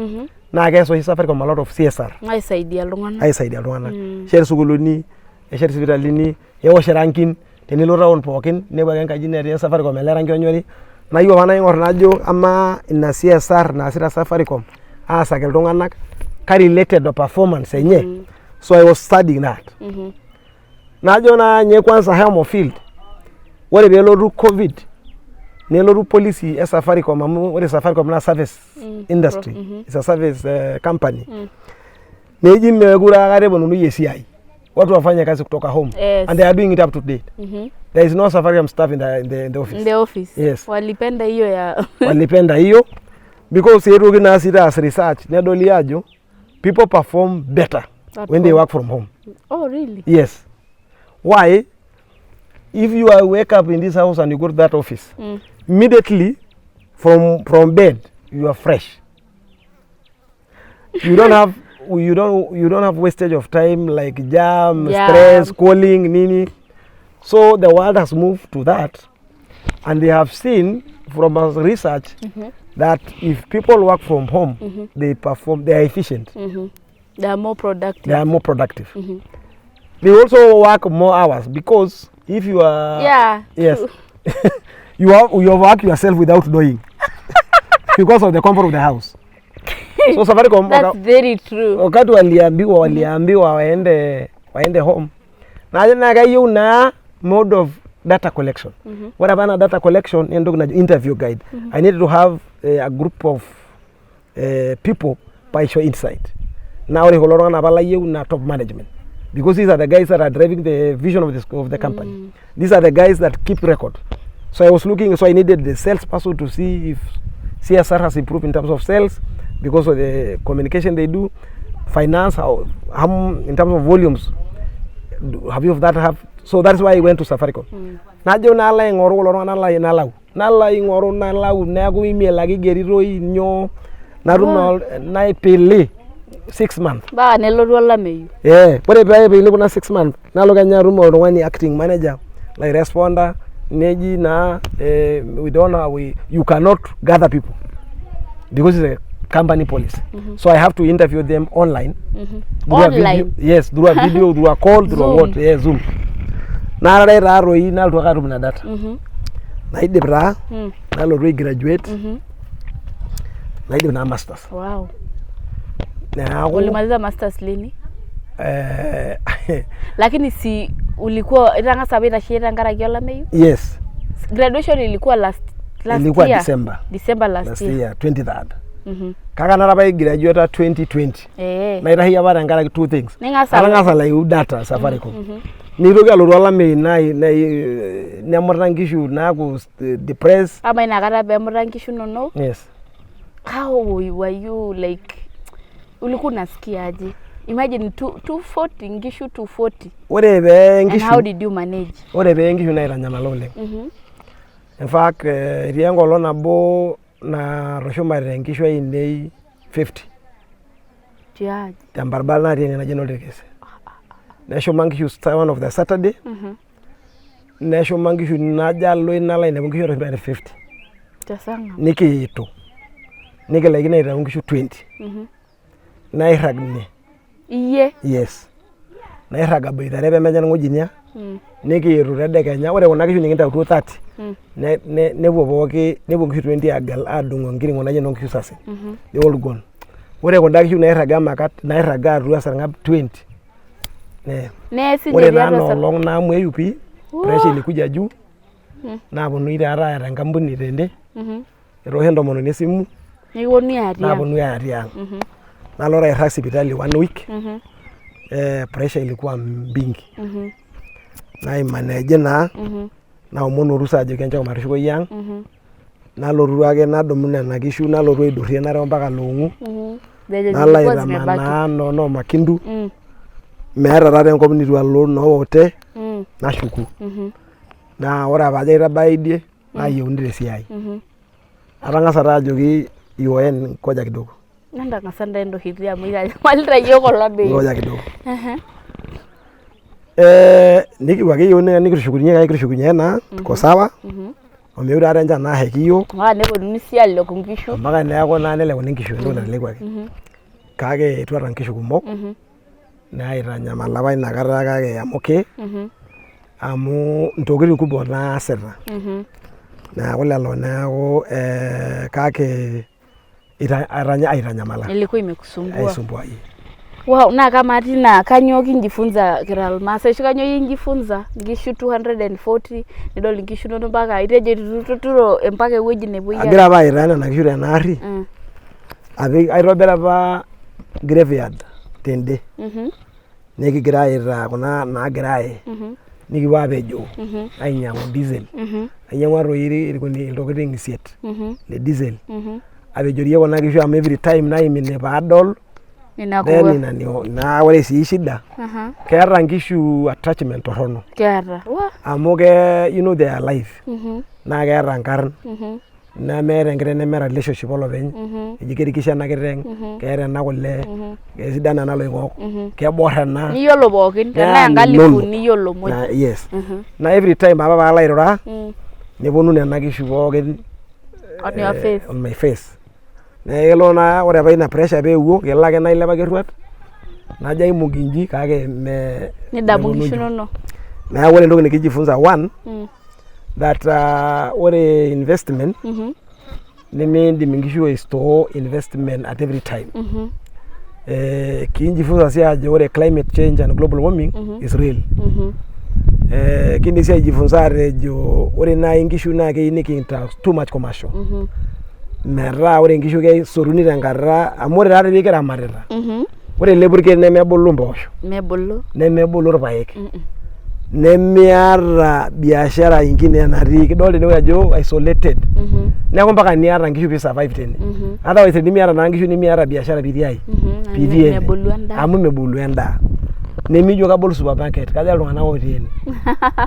Naa kees oshi Safaricom a lot of CSR. Aisaidia iltung'anak. Aisaidia iltung'anak. Eshet sukuulini, eshet sipitalini, ewosh rankin, tenilo town pookin, nepuo ake enkaji netii Safaricom ele ranki onyori. Nayieu apa naing'or najo ama ina CSR naasita Safaricom aasaki iltung'anak ka related o performance enye. So I was studying that. Najo naa nye kwanza home field. Ore peelotu COVID, nelotu policy e Safaricom amu ore Safaricom na service industry. It's a service company. Neji mekure akata eponunui esiai. Watu wafanya kazi kutoka home. And they are doing it up to date. There is no Safaricom staff in the office. In the office? Yes. Walipenda hiyo ya... Walipenda hiyo. Because yetu kinasita as research, nedoli ajo, people perform better when they work from home. Oh, really? Yes. Why? If you wake up in this house and you go to that office, immediately from bed, you are fresh. You don't have wastage of time like jam, stress, calling, nini. So the world has moved to that, and they have seen from our research that if people work from home, they are efficient. They are more productive. They also work more hours because if you are yes you work yourself without knowing because of the comfort of the house. So Safaricom, that's very true. Wakati waliambiwa waende home. Na kayieu na mode of data collection. What about data collection and interview guide? I need to have a group of people by show insight. Now ore kulo tung'anak palayieu na top management. Because these are the guys that are driving the vision of the company. These are the guys that keep record. So I was looking, so I needed the salesperson to see if CSR has improved in terms of sales because of the communication they do. Finance, how in terms of volumes, have you of that have? So that's why I went to Safaricom. Najo nala ing'oru kulo tung'anak nala ing'oru neeku email ake igerito inyo natum naipele 6 months. Ba nelotu olameyu. Ore peilepu na 6 months nalo kenya room oltung'ani acting manager like responder neji na we don't know, you cannot gather people because it's a company policy. So I have to interview them online. Online? Yes, through a video, through a call, through a what? Yeah, Zoom. Nara raro na altuaka room na data. Naidip taa nalotu graduate. Naidip na masters. Wow. Neaku Ulimaliza masters lini? Lakini si ulikuwa itangasa beta shira ngaraki olameyu? Yes. Graduation ilikuwa last Ilikuwa year. December last year. 23rd. Kaka narabai graduate 2020. Naitahia bara ngaraki two things. Nangasa like data Safaricom. Niroki alotu olameyu nemurta nkishu naaku depressed. Ama inakata pemurta nkishu nono? Yes. How were you like ulikuwa unasikia aje? Imagine 240 nkishu 240. Ore be nkishu. And how did you manage? Ore be nkishu naitanyamala oleng. In fact, etii enkolong nabo na roshumare nkishu ainei 50. Tiaji. Tembarabara natii ene naji Noltekese. Neshuma nkishu one of the Saturday. Neshuma nkishu najo alo inalo ainepu nkishu 50. Tasanga. Nikiito. Nikilaikino aitayu nkishu 20. Nairrag ne. Iye? Yes. Nairrag aboitare pemeja ng'ojinia. Nikiitu tedekenya ore kuna kishu nikintautuo 30. Nepuo pooki nepuo nkishu 20 agal adung'o nkiring'o naji nkishu sasin. They all gone. Ore kunda kishu nairraga makat nairraga atua sarng'ab 20. Ore naa nolong naamweyu pii pressure ilikuja juu. Naaponu taata aata enkampuni tende. Etoosho entomononi esimu. Naaponu aya tiang'. Nalo airrag sipitali 1 week. Pressure ilikuwa mbingi. Naimanage naa naomonu orusa ajo kenchoo matishukoi ang'. Nalotu ake nadumu nena kishu nalotu aidurrie nareu mpaka Long'u. Nalo aitamanaa no Makindu. Meeta taata enkop nitu alo noowote nashuku. Naa ore apa ajo aitabaya idie nayieuni tesiai. Atang'asa taa ajoki UN koja kidogo. Nantang'asa ntae amu itanyamalita yiok olameyu. Koja kidogo. Nikipuo ake yiok nikitushukunye naa tuko sawa. Omeyu taata enchan naaheki yiok. Neponunui sii aleku nkishu. Mpaka neeku naa nelekuni nkishu entoki natelekwaki. Kake etu aata nkishu kumok. Naitanyamala apa inakata kake amu amu ntokitin kumok naasita. Neeku lelo neeku kake aitanyamala. Ilikuwa imekusumbua. Aisumbua. Wow, na kama tina kanyo kinjifunza kira almasa ishu kanyo yinjifunza nkishu 240 nidol nkishu nono mpaka itejo tuturo mpaka ewueji nepuoi. Agira apa aitana na kishu tenaari. Aitobira apa graveyard tende. Nikigira aita kuna naagira aye. Nikipuo apejo ainyang'u diesel. Ainyang'u roiri iltokitin isiet le diesel. Apejorie kuna kishu amu every time naimine paadol. Na ore sii shida. Keeta nkishu attachment torrono. Keeta. Amu you know they are alive. Na keeta nkarn. Nemeeta enkiteng nemeeta relationship olopeny. Eji kerikisho ena kiteng, keeta ena kule, kesidai ena loing'ok, keborr ena. Niyiolo pookin, tenaa enkalifu niyiolo muj. Yes. Na every time apa paalo airura, neponu nena kishu pookin on your face. On my face. Kelo naa ore apa ina pressure peewuo, kelo ake nailepaki erruat, najo aimug inji kake nidamu nkishu nono. Neeku ore entoki nikijifunza one, that ore investment nimiindim nkishu aistore investment at every time. Kinjifunza sii ajo ore climate change and global warming is real. Kindi sii ajifunza ajo ore nai nkishu naa keyieu nikintaa too much commercial. Metaa ore nkishu kesoruni tenkata amu ore taata pikiramatita. Ore ele purkel nemebulu mpoosho. Nemebulu irpaek. Nemiata biashara ingine natii kidol tene ajo isolated. Neeku mpaka niata nkishu pee survive tene. Otherwise tenimiata naa nkishu nimiata biashara pitii ai. Pitii amu mebulu endaa. Nemijo kabol supermarket kaja iltung'anak otii ene.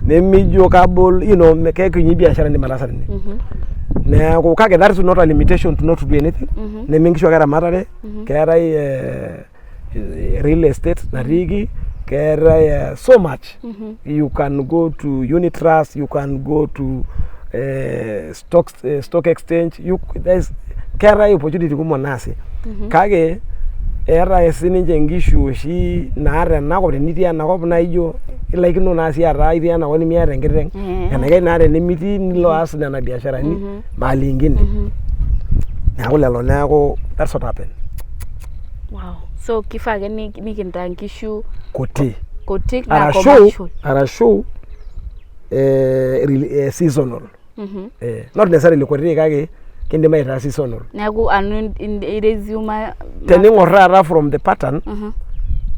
Nemijo kabol kekinyi biashara nimataasa tene. Neeku kake that is not a limitation to not do anything. Neme nkishu ake eramatare. Keetai real estate narigi keeta so much. You can go to unit trust, you can go to stock exchange, there's keeta opportunity kumok naasi. Kake eeta sininche nkishu oshi naata enakop tenitii enakop naijo ilaikino naa sii ataa itii enakop nemiata enkiteng enaikash naa tenemitii nilo aas nena biasharani mahali ingine. Neeku lelo neeku that's what happened. Wow. So kifaa ake nikintaa nkishu kutik na commercial. Arashu seasonal. Not necessarily kutik kake kindim aitaa seasonal. Neeku anu resume tening'or taata from the pattern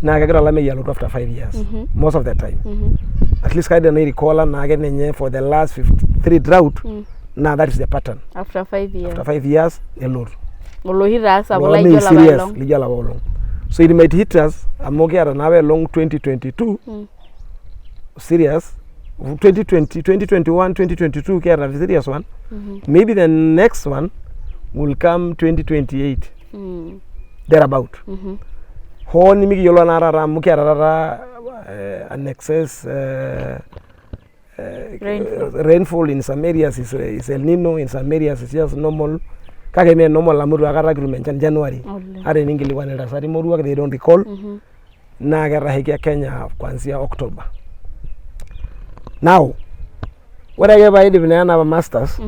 naa kegira olameyu alotu after 5 years most of the time. At least kaidim na recall naake ninye for the last 3 drought. Now that is the pattern. After 5 years. After 5 years, elotu. Olohi taasa bola ijo la lijo la long. So it might hit us amoki ara nawe long 2022 serious 2021 2022 kiara serious one. Maybe the next one will come 2028 thereabout. Ho nimiki yolo narara amoki ara an excess rainfall in some areas is El Nino, in some areas is just normal. Kake me normal amuru akata kirumenchan January. Are ningilikuwa niltasari moruak they don't recall. Na kerahikia Kenya kuanzia October. Now, what I ever did na na masters,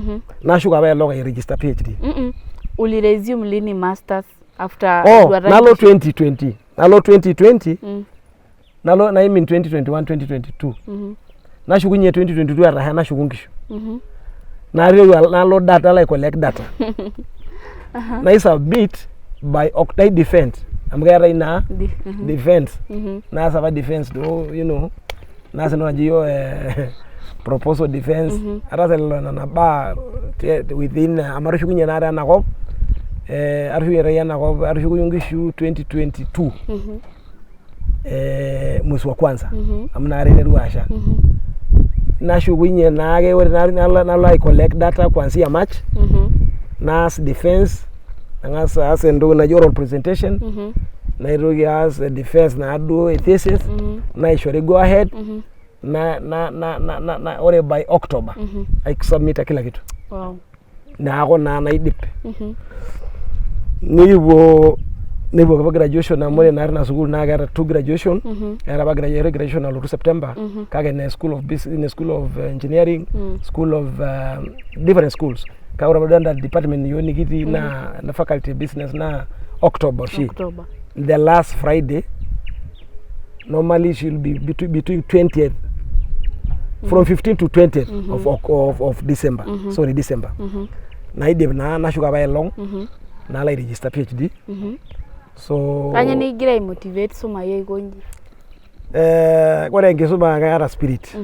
nashuka ba loga register PhD. Uli resume lini masters after nalo 2020. Nalo 2020. Nalo na in 2021 2022. Nashukunye 2022 araha nashukunkishu. Nalo data like collect data. Na is a bit by Octai defense. I'm going na defense. Na sava defense do you know. Na seno jiyo proposal defense. Arasa na ba within amarushukunye na ara nakop. Arushu ya nakop arushukungishu 2022. Mwezi wa kwanza. Amna arele ruasha. Nashukunye naage wori nalo collect data kuanzia March. Nas defense ngasa as ndo na oral presentation. Na irogi as defense na do a thesis. Na ishore go ahead. Na ore by October. I submit kila kitu. Wow. Na ako na idip. Nibo kwa graduation na mole na school na gara two graduation. Era ba graduation na September. Kage na school of business, in school of engineering, school of different schools. Kaura badanda department yoni kiti na faculty business na October. The last Friday normally she'll be between 20th from 15th to 20th of December. Sorry, December. Na idib na shuka ba long na la register PhD. So anya ni gira motivate so maye gonji kore ngisuma ngara spirit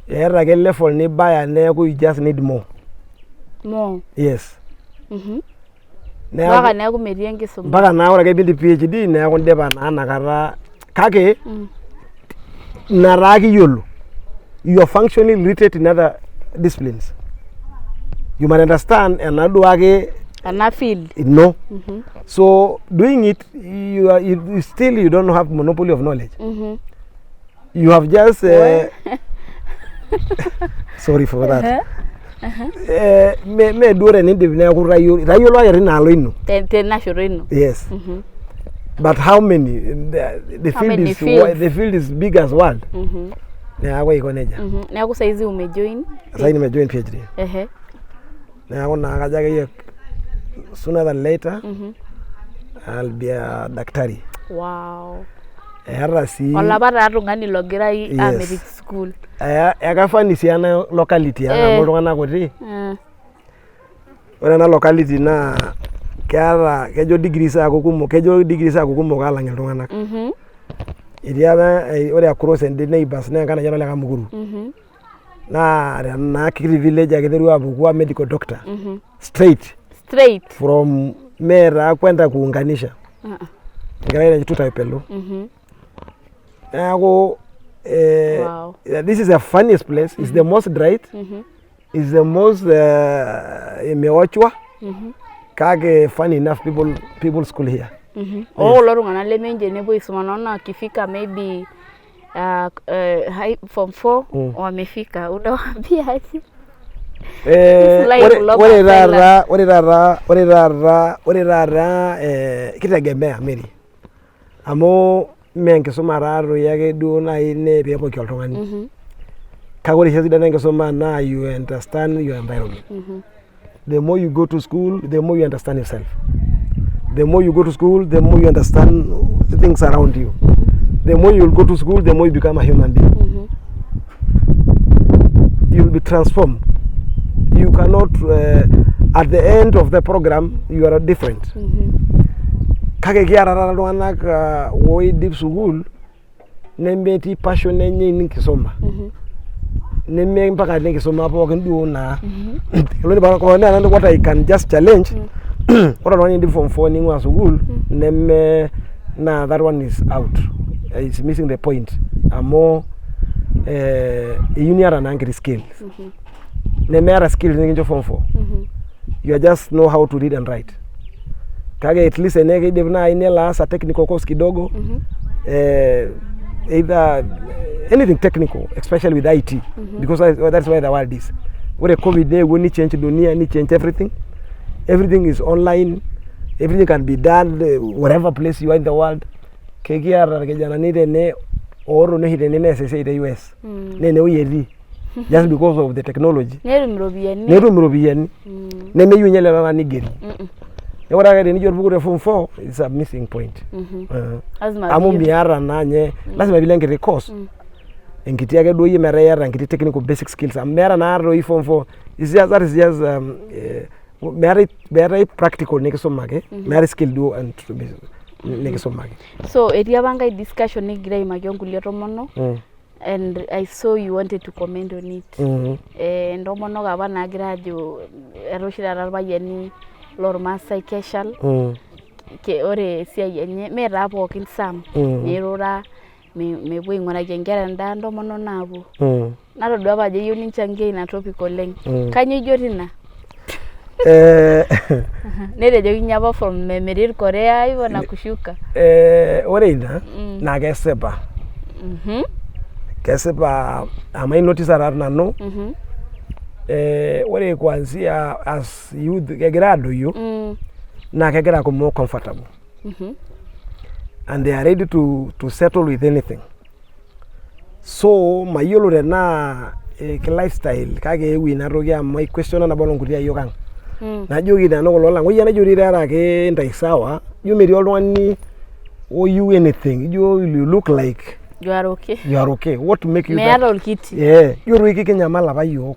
era ke level ni baya ne ku just need more yes baka na ku merie ngisuma baka na ora ke bindi PhD ne ku ndeba na nakara kake naraki yolo you are functionally literate in other disciplines. You must understand another age and field. No. So doing it, you still you don't have monopoly of knowledge. You have just sorry for that. Me do an individual rayo lawyer in Aloino. Ten yes. But how many? The field is big as world. Na wewe iko neja. Na ku saizi umejoin? Sasa nimejoin PhD. Na kuna kajaga hiyo sooner than later I'll be a daktari. Wow. Era si Ola bara tungani logira American school. Akafani siana locality ana mulungana kuti. Ore na locality na keara kejo degrees akukumok alang iltung'anak. Idiaba ore across and the neighbors na kana jana leka mukuru. Na kiri village akiteru apuku medical doctor. Straight from Mera kwenda kuunganisha. Nikaenda kituta ipelo. Wow. This is the funniest place. It's the most bright. It's the most imeochwa. kake funny enough people school here. Kulo tung'anak lemenje nepuo aisuma naona akifika maybe form 4 wamefika, unawaambia aje? Ore taata kitegemea Mary amu mee enkisuma taatoi ake duo nai ne peepoki oltung'ani. Kake ore esidano enkisuma naa you understand your environment. The more you go to school, the more you understand yourself. The more you go to school, the more you understand the things around you. The more you go to school, the more you become a human being. You'll be transformed. You cannot, at the end of the program, you are different. Kake kiara taata iltung'anak oidip sukuul nemetii passion enye enkisuma. Neme mpaka enkisuma pookin duo naa. What I can just challenge, ore oltung'ani oidip form 4 ning'ua sukuul neme naa that one is out. It's missing the point. Amu eyieu niata naa nkiti skills. Nemeeta skills nikincho form 4. You just know how to read and write. Kage at least ene kiidip nai nelo aas a technical course kidogo. Either anything technical, especially with IT, because that's where the world is. Ore COVID neewuo ni change dunia, ni change everything. Everything is online. Everything can be done wherever place you are in the world. Kekiata irkijanani tene ooro nehi tene nees esiai te US. Nene etii. Just because of the technology. Netum iropiyiani. Nemeyieu ninye lelo tung'anak nigeri. Ore ake tenijo orbuku te form 4 is a missing point. Amu miata naa nye lazima pilo enkiti course. Enkiti ake duo iyie metaa iyata enkiti technical basic skills. Amu meeta naa toi form 4 that is just meetai practical nikisumaki. Meetai skill duo nikisumaki. So etii apa nkai discussion nigira aimaki onkulie tomonok. And I saw you wanted to comment on it. Ntomonok apa naagira ajo eroshi taata irpayiani lormaasai keshal. Ore esiai enye mee taa pookin sam. Nirura mepuo aing'uraki nkera endaa ntomonok naapuo. Natodua apa ajo eyieu ninchangia ina topic oleng. Kanyoo ijo tina? Netejoki apa from memory Korea hivyo na kushuka. Ore ina naa kesipa. Kesipa ama notice taata nanu. Ore kuanzia as youth kegira adoyio naa kegira aku more comfortable. And they are ready to settle with anything. So mayiolo tenaa lifestyle kake ewi inatoki amu mai question nabo lonkuti ayiok ang. Najoki nanu kulo lang oyie najori taata ake ntai sawa ijo metii oltung'ani oyieu anything ijo you look like you are okay. You are okay. What make you meeta olkiti. Ijo iki kinyamal apa yiok.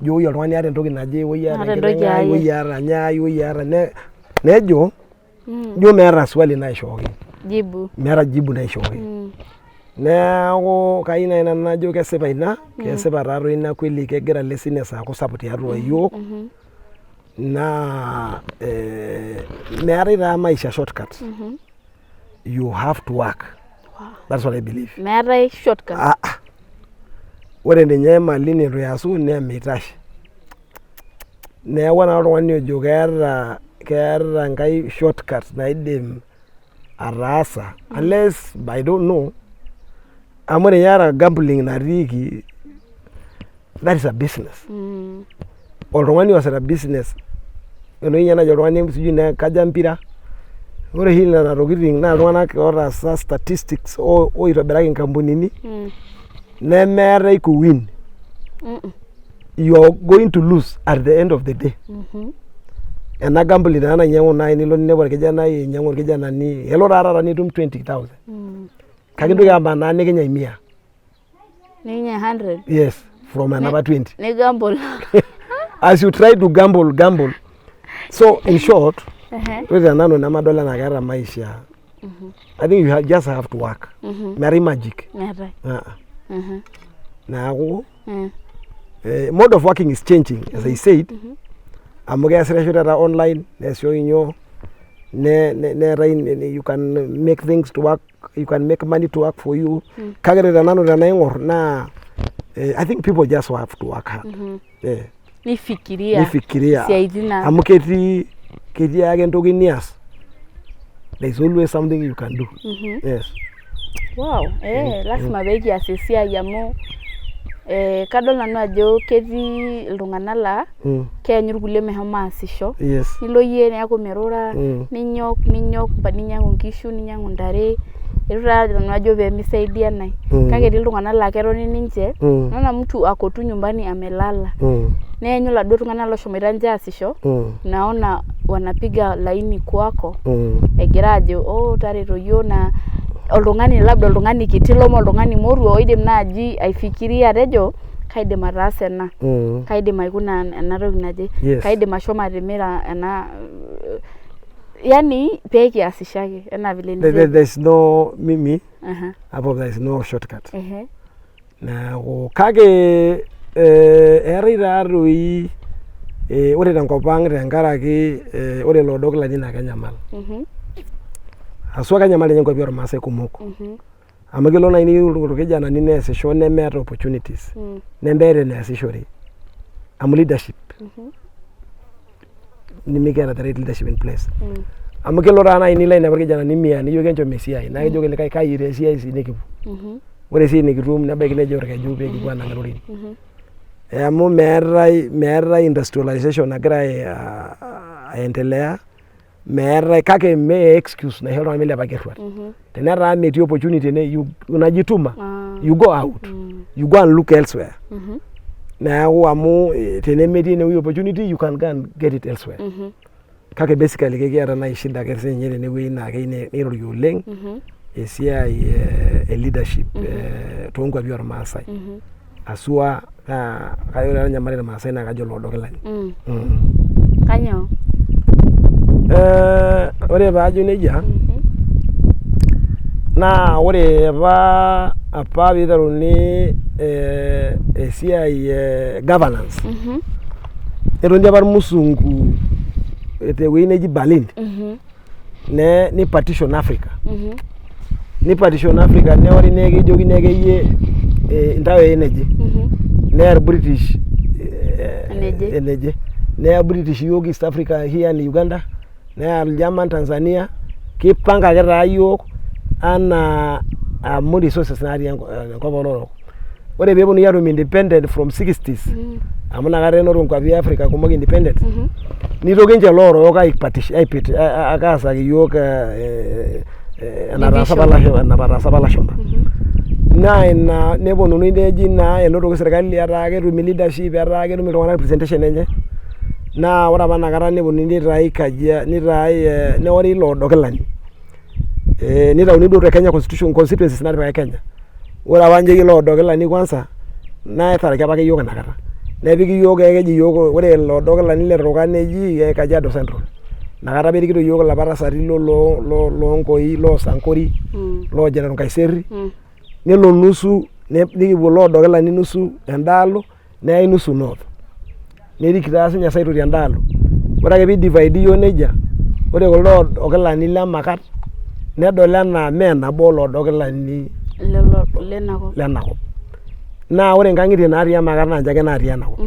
Ijo oyie oltung'ani aata entoki naje oyie aata enkiteng' oyie aata nyai oyie aata nejo ijo meeta swali naishooki. Meeta jibu naishooki. Neeku kayieu nai nanu najo kesipa ina. Kesipa taatoi ina kweli kegira laziness aaku sapuk tiatua yiok. Naa meetai taa maisha shortcut. You have to work. That's what I believe. Meetai shortcut. Ore ninye mali nitu iasu nemeitash. Neeku naa oltung'ani ojo keeta enkai shortcut naidim ataasa unless I don't know. Amu iyata gambling natiiki that is a business. Oltung'ani oasita business eno inye najo oltung'ani sijui ne kaja mpira. Ore hili nena tokiting naa iltung'anak otaasa statistics oitobiraki nkampunini nemeetai ku win. You are going to lose at the end of the day. Ena gambling naa nainyang'u nai nilo ninepu orkijanai ainyang'u orkijanani elo taata nitum 20,000. Kake ntoki amanaa nikinyai 100. Nikinyai 100? Yes, from another 20. Ni gamble. As you try to gamble. So in short, ore nanu namadol enaa keeta maisha. I think you just have to work. Meetai magic. Neeku mode of working is changing as I said. Amu keesisho taata online neesisho inyoo you can make things to work, you can make money to work for you. Kake nanu tenaing'or naa I think people just have to work hard. Nifikiria. Amu ketii ketii ake entoki nias. There is always something you can do. Yes. Wow, lasima pekias esiai amu kadol nanu ajo ketii iltung'anak laa keanyu irkulie meshomo aasisho. Yes. Nilo yie neeku mirura, ninyok ninyang'u nkishu, ninyang'u ntare. Itu taa nanu ajo pemisaidianai. Kake etii iltung'anak laa ketoni ninche, naona mtu ako tu nyumbani amelala. Neenyu laduo tung'anak loshomoita ninche aasisho, naona wanapiga laini kwako. Egira ajo, tareto yiok na oltung'ani kiti oltung'ani moruo oidim naaji aifikiria atejo kaidim ataasa ena. Kaidim aikuna ena toki naje. Kaidim ashomo atimira ena yani pekiasisho ake ena vile nize. There's no mimi. Above there is no shortcut. Neeku kake eetai taatoi ore tenkop ang' tenkaraki ore loodok laini naa kenyamal. Haswa kenyamal ninye nkwapi ormaasai kumok. Amu kelo nai niyieu irkijanani neesisho nemeeta opportunities. Nemeeta eneesishore. Amu leadership. Nimikiata the right leadership in place. Amu kelo taa nai nilo ainepu irkijanani 100 nijoki enchom esiai naa kijoki likae kai ire esiai sii nikipuo. Ore esiai nikitum nebaiki nejo orkeju peekipuo anang' irorin. Amu meetai industrialization nagira aendelea. Meetai kake mee excuse naisho oltung'ani milepaki erruat. Tenetaa metii opportunity unajituma, you go out. You go and look elsewhere. Neeku amu tenemetii ine opportunity you can go and get it elsewhere. Kake basically kekiata nai shida ake sinye tenewueji naa keyieu nirori oleng esiai leadership toonkwapi ormaasai. Asua kajo ore nyamali ormaasai naa kajo loodok ilani. Kanyoo? Ore paajo nejia naa ore apa piiteruni esiai governance etoni apa irmusungu tewueji neji Berlin ni partition Africa. Ni partition Africa neori nekijokini akeyie intawe eneje. Near British eneje. Near British yiok East Africa here in Uganda. Near German Tanzania. Kipanga ake taa yiok anaa amu resources natii enkop olorok. Ore peeponu atum independent from 60s. Amu nakata enoto nkwapi Africa kumok independent. Nitoki ninche loorok akaasaki yiok enapataasa apa lashumpa. Naa ina neponunui neji naa enotoki serkali etaa ketumi leadership etaa ketumi iltung'anak representation enye. Naa ore apa nakata neponunui nitai neori loodok ilani. Nitauni duo te Kenya constituencies natipika Kenya. Ore apa nje loodok ilani kwanza netaraki apa yiok inakata. Nepiki yiok keji yiok ore loodok ilani le Turkana neji Kajiado Central. Nakata perikito yiok ilapa tasati loonkoi loo Sankori loo General Kaiseri. Nelo nusu nikipuo loodok ilani nusu endaalo neyai nusu north. Nerik taa sinye Saitoti endaalo. Ore ake pidivide yiok nejia ore kulo loodok ilani lemakat nedol enaa mee nabo loodok ilani lenakop. Naa ore nkang'itie natii emakat naa nche ake natii enakop.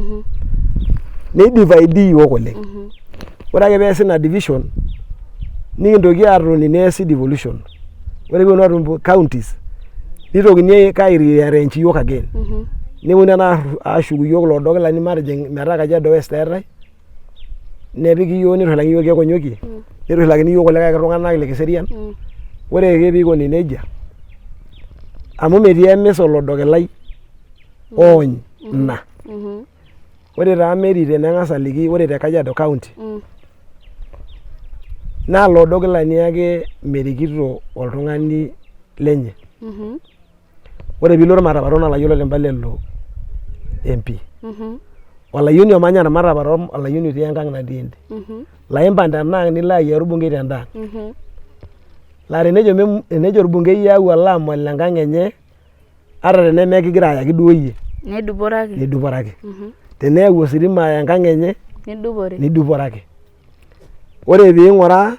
Neidivide yiok oleng. Ore ake peesi ina division nikintoki aatoni neesi devolution. Ore pekiponu atum counties nitokini ai-rearrange yiok again. Neponu ena ashuku yiok loodok ilani matijing metaa Kajiado West eetai. Nepiki yiok nitushulakini yiok Kekonyokie. Nitushulakini yiok kulikae tung'anak le Kiserian. Ore ake piikoni nejia amu metii emisa oloodok ilai oony ina. Ore taa Mary teneng'as aliki ore te Kajiado County naa loodok ilani ake merikito oltung'ani lenye. Ore piilo Mataparo naa olayiolo le Mbalelo MP. Olayioni omanya Mataparo olayioni otii enkang' natii ende. Laimpang tenaang' nilo ayia orbungei tendaang'. Laa tenejo orbungei yau alo amol enkang' enye ata tenemekigira ayaki duo yie. Niduporaki. Teneyau ositima enkang' enye niduporaki. Ore piing'uraa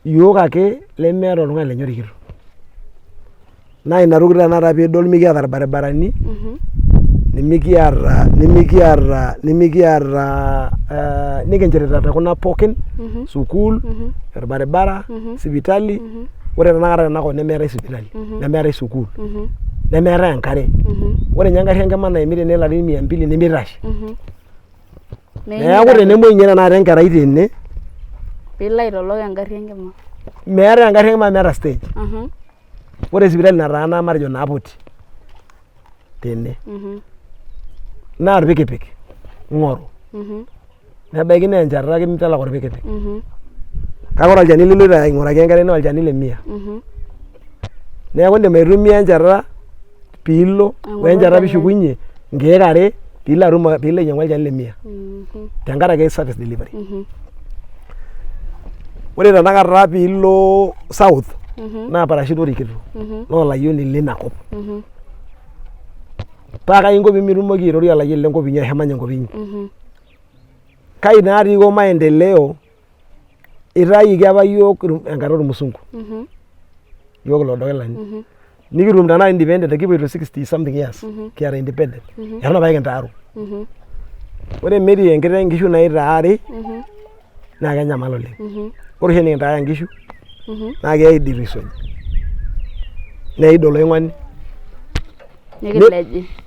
yiok ake lemeeta oltung'ani lenye orikito. Naa ina toki tanakata piidol mikiata irbaribarani nimikiata nikinchirita kuna pookin sukuul orbaribara sipitali ore tanakata tenakop nemeetai sipitali nemeetai sukuul nemeetai enkare ore ninye engarri enkima naimi tene ilarin 200 nemitash neeku tenemuoi ninye tenakata enkerai tene piilo aitolok engarri enkima meetai engarri enkima meeta stage ore sipitali nataana matejo naapoti tene naa orpikipik ng'oru nebaiki naa enchata ake nitalak orpikipik kake ore olchani liloito aing'uraki enkerai naa olchani le 100 neeku indim aitumia enchata piilo wenchata pishukunye nkeek are piilo ainyang'u olchani le 100 tenkaraki service delivery ore tanakata piilo south naa parachute orikito naa olayioni lina kop paa kai inko piimitumoki airorie olayioni lenkop inyi emanya enkop inyi kai natii iko maendeleo itayioki apa yiok enkata ormusungu yiok ilodokilani nikitum tanakata independent kipoito 60 something years kiata independent eton apa kintaaru ore metii enkiteng nkishu naitaari naa kenyamal oleng ore oshi nikintaaya nkishu naa keid irisuny neid oloing'oni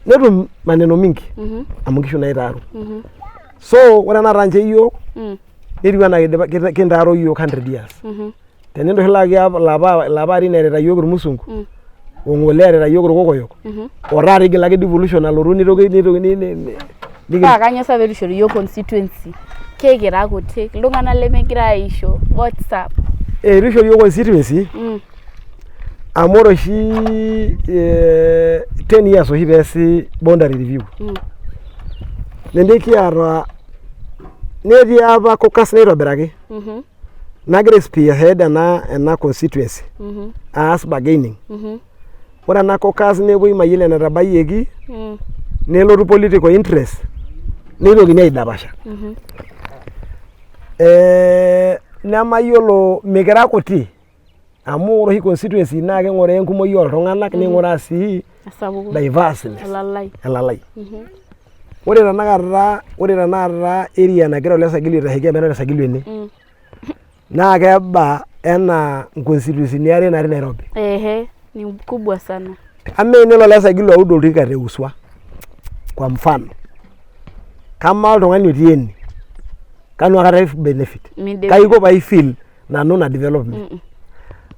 netum maneno mingi amu nkishu naitaaru so ore enakata nche yiok netiu enaa kintaaro yiok 100 years tenintushulaki lapa arin erita yiok irmusungu ong'ole erita yiok irkokoyok otaata igilaki devolution alotu nitoki paa kanyo sa petushori yiok constituency kekira kutik iltung'anak lemegira aisho whatsapp etushori yiok constituency amu ore oshi 10 years oshi peesi boundary review netii apa caucus naitobiraki nagira spearhead ena constituency aas bargaining ore ena caucus nepuoi mayiolo enetabayieki nelotu political interest neitokini aidapasha nemayiolo mikira kuti amu ore oshi constituency naa keng'oraa enkumoyi oltung'anak ning'uraa sii diverseness elalai ore tanakata area nagira ole Sagilu aitasheki eme ole Sagilu ene naa keba enaa constituency are natii Nairobi ni kubwa sana ama enelo ole Sagilu aud olorika te Uswa kwa mfano kama oltung'ani otii ene kanu akata benefit kaiko pai feel nanu na development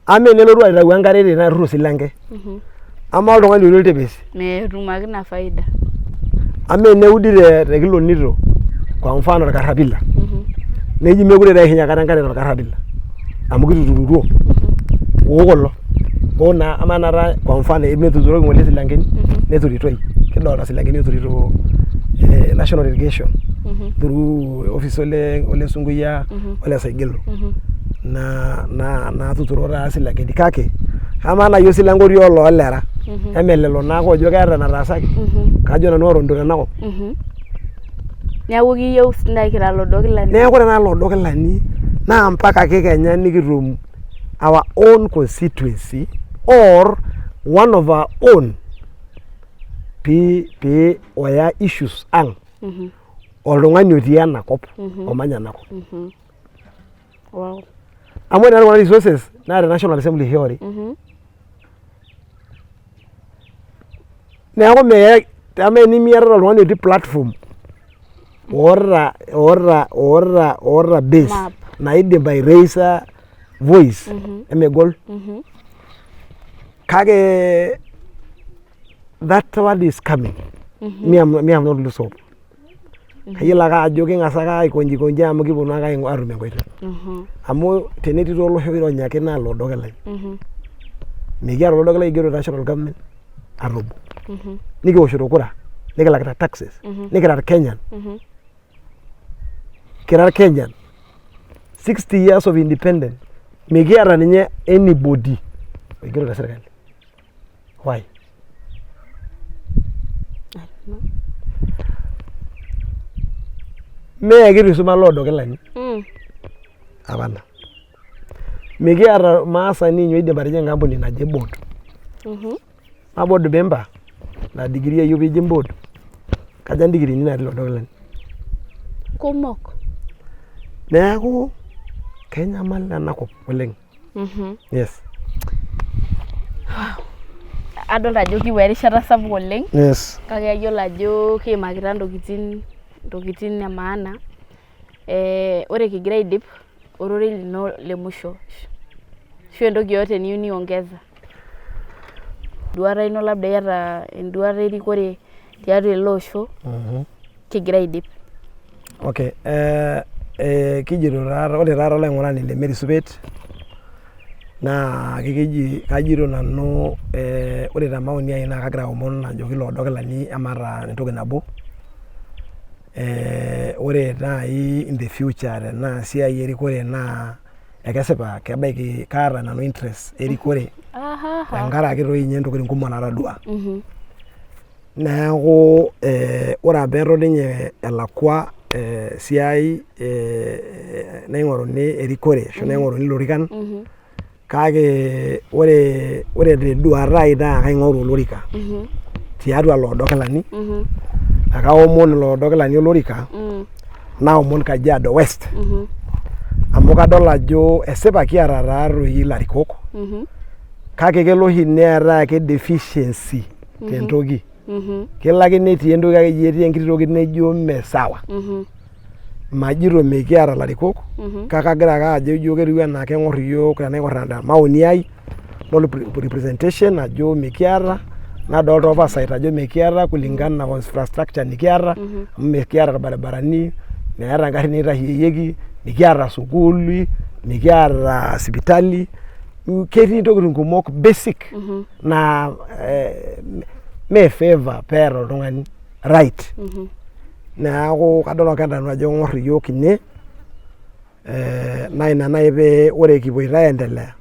ama enelotu aitau enkare tene naruru osilanke ama oltung'ani otii oltepesi metumaki na faida ama eneudi te kilonito kwa mfano orkarrabila neji mekure taishinya kata enkare torkarrabila amu kituturutuo kulo ona ama nara kwa mfano emetuturoki ng'ole silankeni neturitoi kidolta silankeni eturito national irrigation through office ole Sunguya ole Sagilu na tuturo taa silankeni kake ama na yo silankori ololera emelelo nako ojo keeta nataasaki kajo nanu orondo tenakop neeku kiyieu sinai kira lodokilani neeku ore naa lodokilani naa mpaka ake Kenya nikitum our own constituency or one of our own pe oya issues ang oltung'ani otii enakop omanya enakop wow amu ore kuna resources naa the National Assembly hiori neeku mee ama enimiata oltung'ani otii platform oota base naidim raise voice emegol kake that word is coming me have not lose hope kayiolo ake ajo king'as ake aikonji amu kiponu ake atum enkoitoi amu tenetii tolosho oironyaki naa lodokilani mikiata lodokilani igero national government arobo nikiwoshito kura nikilakita taxes nikira Kenyan kira Kenyan 60 years of independent mikiata ninye anybody oigero serikali why mee kitusuma lodokilani hapana mikiata maasani oidim atijing'a enkampuni naji board board member na degree ayieu piijing board kaja ndigiri natii ilo dokilan. Kumok. Neeku kenyamal enakop oleng. Yes. Adolta ajo kiwa erishata sapuk oleng. Yes. Kake ayiolo ajo kiimakita ntokitin e maana. Ore kigira aidip ororei lino le musho. Ashu entoki yote niyieu niongeza. Duata ino labda iyata enduata erikore tiatua ele osho. Kigira aidip. Okay. Kijito taata ore taata oloing'urani le Mary Supeet naa kajito nanu ore te maoni ai naa kagira aomon ajoki ilo dokilani emaata entoki nabo. Ore nai in the future tenaa siai erikore naa ekesipa kebaiki kaata nanu interest erikore. Tenkaraki toi ninye ntokitin kumok natadua. Neeku ore apa eton ninye elakwa siai naing'oruni erikore ashu naing'oruni ilorikan. Kake ore teduata ai naa kaing'oru olorika tiatua ilo dokilani. Akaomon ilo dokilani olorika naomon Kajiado West. Amu kadol ajo esipa kiata taatoi ilarikok. Kake kelo oshi neetai ake deficiency tentoki. Kelo ake netii entoki ake etii enkiti toki naijo mee sawa. Majito mekiata larikok. Kake kagira ake ajo ijo ketiu enaa keng'or iyiok tenaing'or maoni ai representation ajo mekiata. Nadolta oversight ajo mekiata kulingana na infrastructure nikiata. Amu mekiata irbaribarani, meeta ngarrin naitasheyieki, nikiata sukuuli, nikiata sipitali. Ketii ntokitin kumok basic na me favor peeta oltung'ani right. Neeku kadol ake nanu ajo ng'or iyiok ine. Naa ina nai pee ore kipoito aendelea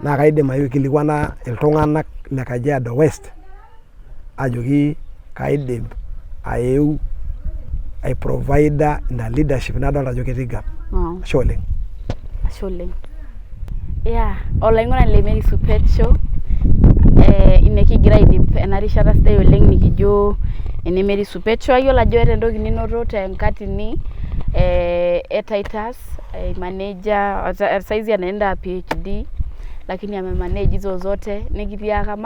naa kaidim aikilikuana iltung'anak le Kajiado West ajoki kaidim ayeu ai provide ina leadership nadol ajo ketii gap. Ashe oleng. Ashe oleng. Yeah, olaing'urani le Mary Supeet show. Ine kigira aidip ena rishata sidai oleng nikijo ene Mary Supeet show. Ayiolo ajo eeta entoki ninoto tenkatini Titus manager saizi anaenda PhD lakini amemanage hizo zote nikitiaka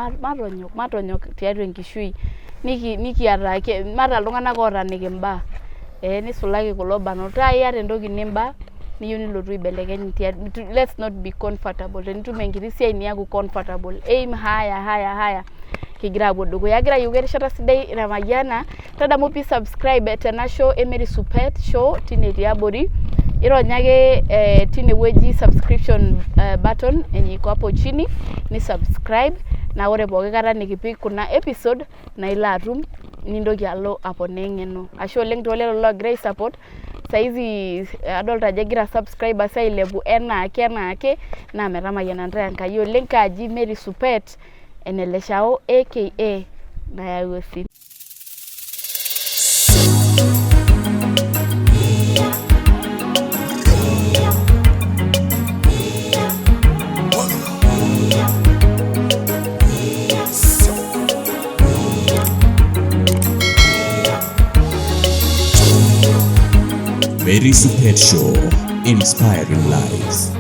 matonyok tiatua enkishui nikiata mata iltung'anak ootaniki mbaa nisulaki kulo barnot iyata entoki nimba niyieu nilotu aibelekeny let's not be comfortable tenitum enkiti siai niaku comfortable aim higher kigira apuo dukuya agira ayieu erishata sidai Ramayiana tadamu pii subscribe tena show Mary Supeet show tine tiabori ironya ake tine wueji subscription button enyiko hapo chini ni subscribe na ore pooki kata nikipik kuna episode na ilo atum nindoki alo aponaa eng'eno. Ashe oleng tolelo logira support saizi adolta ajo egira subscribers ailepu enaake naa metamayiana ntae Enkai oleng kaji Mary Supeet eneleshao aka nayau osi. Mary Supeet Show, inspiring lives.